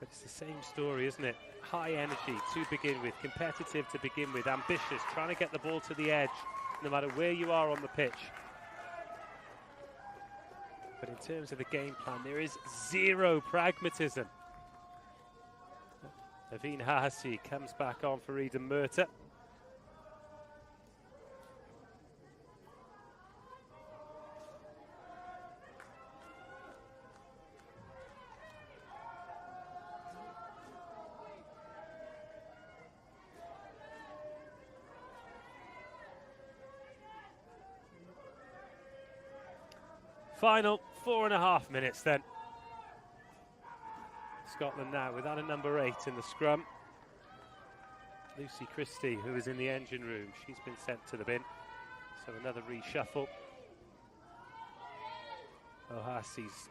But it's the same story, isn't it? High energy to begin with, competitive to begin with, ambitious, trying to get the ball to the edge, no matter where you are on the pitch. But in terms of the game plan, there is zero pragmatism. Naveen Hahasi comes back on for Eden Murta. Final 4.5 minutes then. Scotland now without a number 8 in the scrum. Lucy Christie, who is in the engine room, she's been sent to the bin. So another reshuffle. O'Hasey's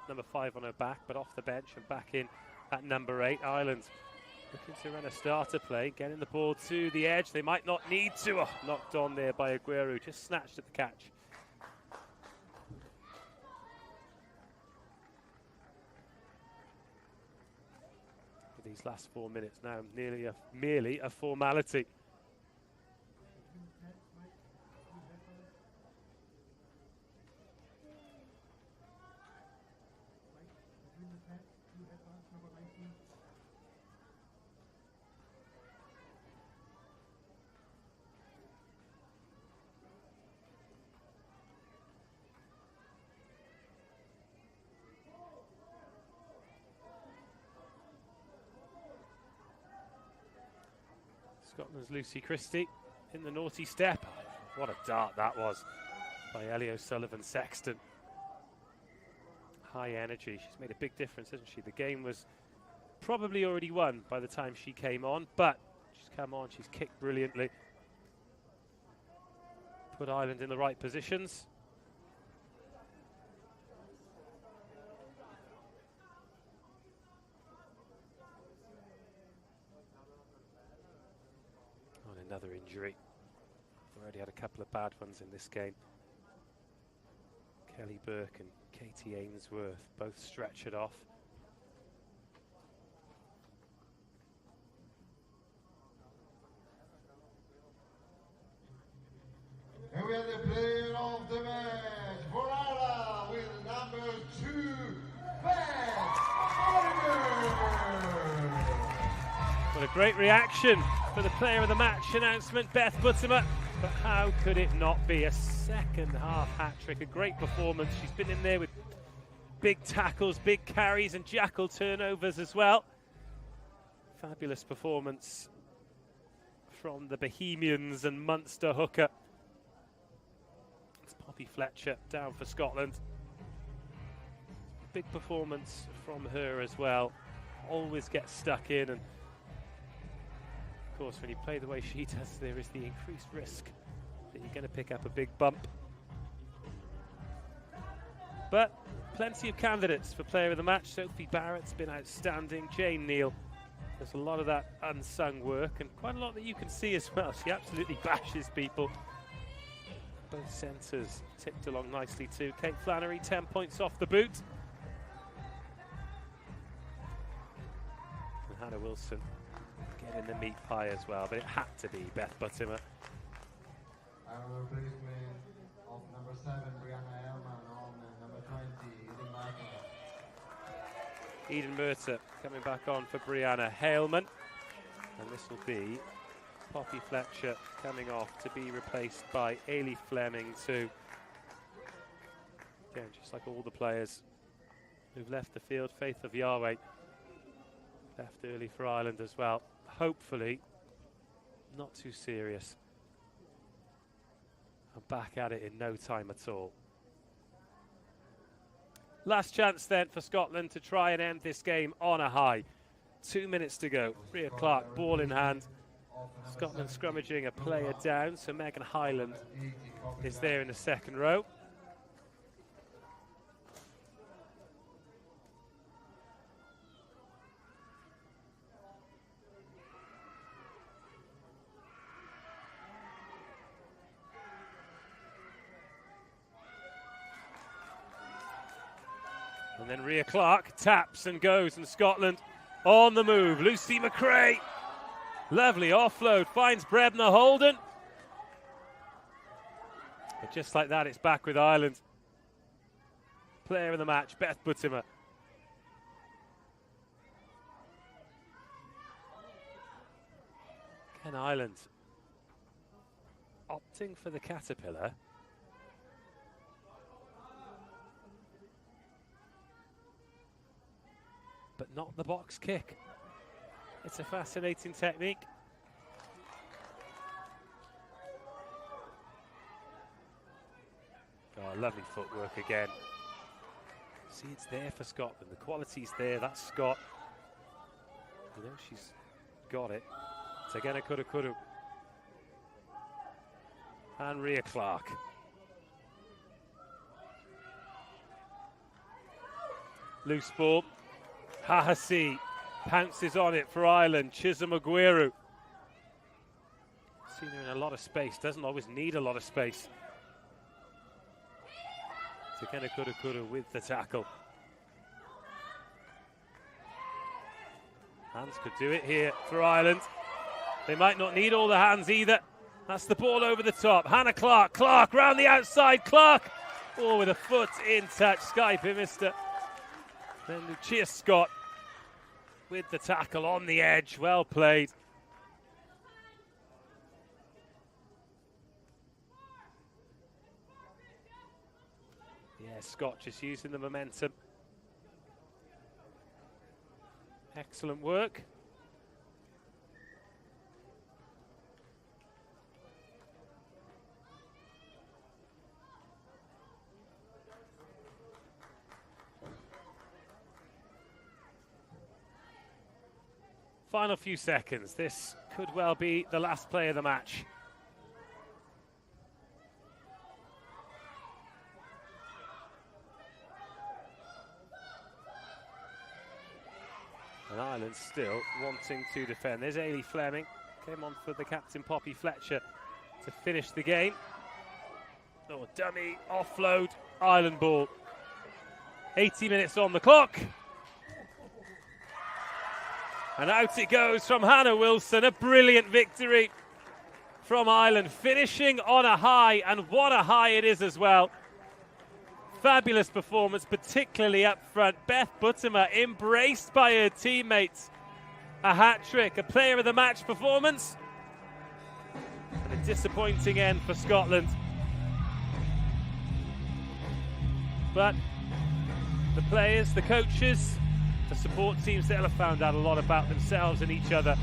number 5 on her back, but off the bench and back in at number 8. Ireland looking to run a starter play, getting the ball to the edge. They might not need to. Oh, knocked on there by Aguero, just snatched at the catch. These last 4 minutes now merely a formality. Scotland's Lucy Christie in the naughty step. What a dart that was by Ellie O'Sullivan-Sexton. High energy. She's made a big difference, hasn't she? The game was probably already won by the time she came on, but she's come on, she's kicked brilliantly. Put Ireland in the right positions. Another injury. Already had a couple of bad ones in this game. Kelly Burke and Katie Ainsworth both stretchered off. And we have the player of the match, Borala, with number 2, Beth Buttimer. What a great reaction for the player of the match announcement, Beth Buttimer. But how could it not be? A second half hat-trick, a great performance. She's been in there with big tackles, big carries and jackal turnovers as well. Fabulous performance from the Bohemians and Munster hooker. It's Poppy Fletcher down for Scotland. Big performance from her as well. Always gets stuck in, and of course when you play the way she does, there is the increased risk that you're going to pick up a big bump. But plenty of candidates for player of the match. Sophie Barrett's been outstanding. Jane Neal, there's a lot of that unsung work and quite a lot that you can see as well. She absolutely bashes people. Both centres tipped along nicely too. Kate Flannery, 10 points off the boot. And Hannah Wilson getting the meat pie as well, but it had to be Beth Buttimer. Our replacement of number 7, Brianna Hellman, on number 20, Eden Martin. Eden Murta coming back on for Brianna Haleman. And this will be Poppy Fletcher coming off to be replaced by Ailey Fleming too. Again, just like all the players who've left the field. Faith of Yahweh left early for Ireland as well. Hopefully not too serious. I'm back at it in no time at all. Last chance then for Scotland to try and end this game on a high. 2 minutes to go. Rhea Clark, ball in hand. Scotland scrummaging a player down, so Megan Hyland is there in the second row. And then Rhea Clark taps and goes, and Scotland on the move. Lucy McRae. Lovely offload. Finds Brebner Holden. But just like that, it's back with Ireland. Player of the match, Beth Buttimer. Again, Ireland opting for the caterpillar. But not the box kick. It's a fascinating technique. Oh, lovely footwork again. See, it's there for Scotland. The quality's there. That's Scott. You know, she's got it. Tegena Kuru. And Rhea Clark. Loose ball. Hahasi pounces on it for Ireland. Chisholm Aguero. Seen her in a lot of space. Doesn't always need a lot of space. Tegena Kuru with the tackle. Hands could do it here for Ireland. They might not need all the hands either. That's the ball over the top. Hannah Clark. Clark round the outside. Clark. Oh, with a foot in touch. Skype missed it. Then Lucia Scott with the tackle on the edge. Well played. Yeah, Scott just using the momentum. Excellent work. Final few seconds. This could well be the last play of the match. And Ireland still wanting to defend. There's Ailey Fleming. Came on for the captain, Poppy Fletcher, to finish the game. Oh, dummy, offload, Ireland ball. 80 minutes on the clock. And out it goes from Hannah Wilson. A brilliant victory from Ireland, finishing on a high, and what a high it is as well. Fabulous performance, particularly up front. Beth Buttimer embraced by her teammates. A hat-trick, a player of the match performance. And a disappointing end for Scotland. But the players, the coaches, the support teams, they'll have found out a lot about themselves and each other.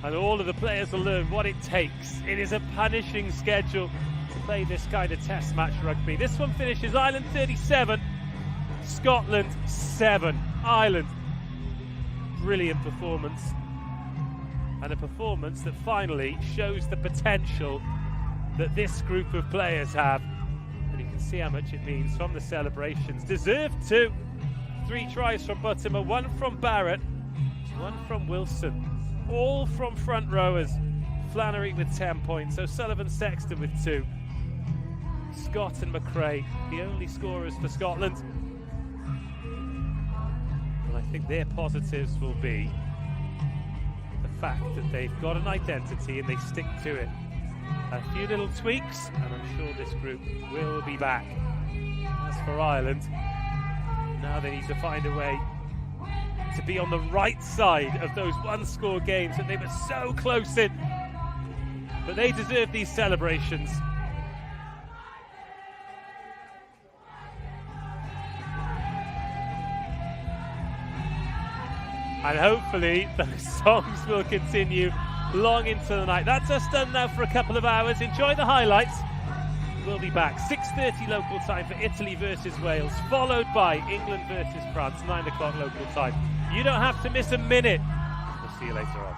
And all of the players will learn what it takes. It is a punishing schedule to play this kind of test match rugby. This one finishes Ireland 37, Scotland 7. Ireland, brilliant performance. And a performance that finally shows the potential that this group of players have. And you can see how much it means from the celebrations. Deserved too. 3 tries from Buttimer, 1 from Barrett, 1 from Wilson. All from front rowers. Flannery with 10 points, O'Sullivan Sexton with 2. Scott and McRae, the only scorers for Scotland. And I think their positives will be the fact that they've got an identity and they stick to it. A few little tweaks, and I'm sure this group will be back. As for Ireland, now they need to find a way to be on the right side of those one-score games that they were so close in. But they deserve these celebrations. And hopefully those songs will continue long into the night. That's us done now for a couple of hours. Enjoy the highlights. We'll be back 6:30 local time for Italy versus Wales, followed by England versus France, 9 o'clock local time. You don't have to miss a minute. We'll see you later on.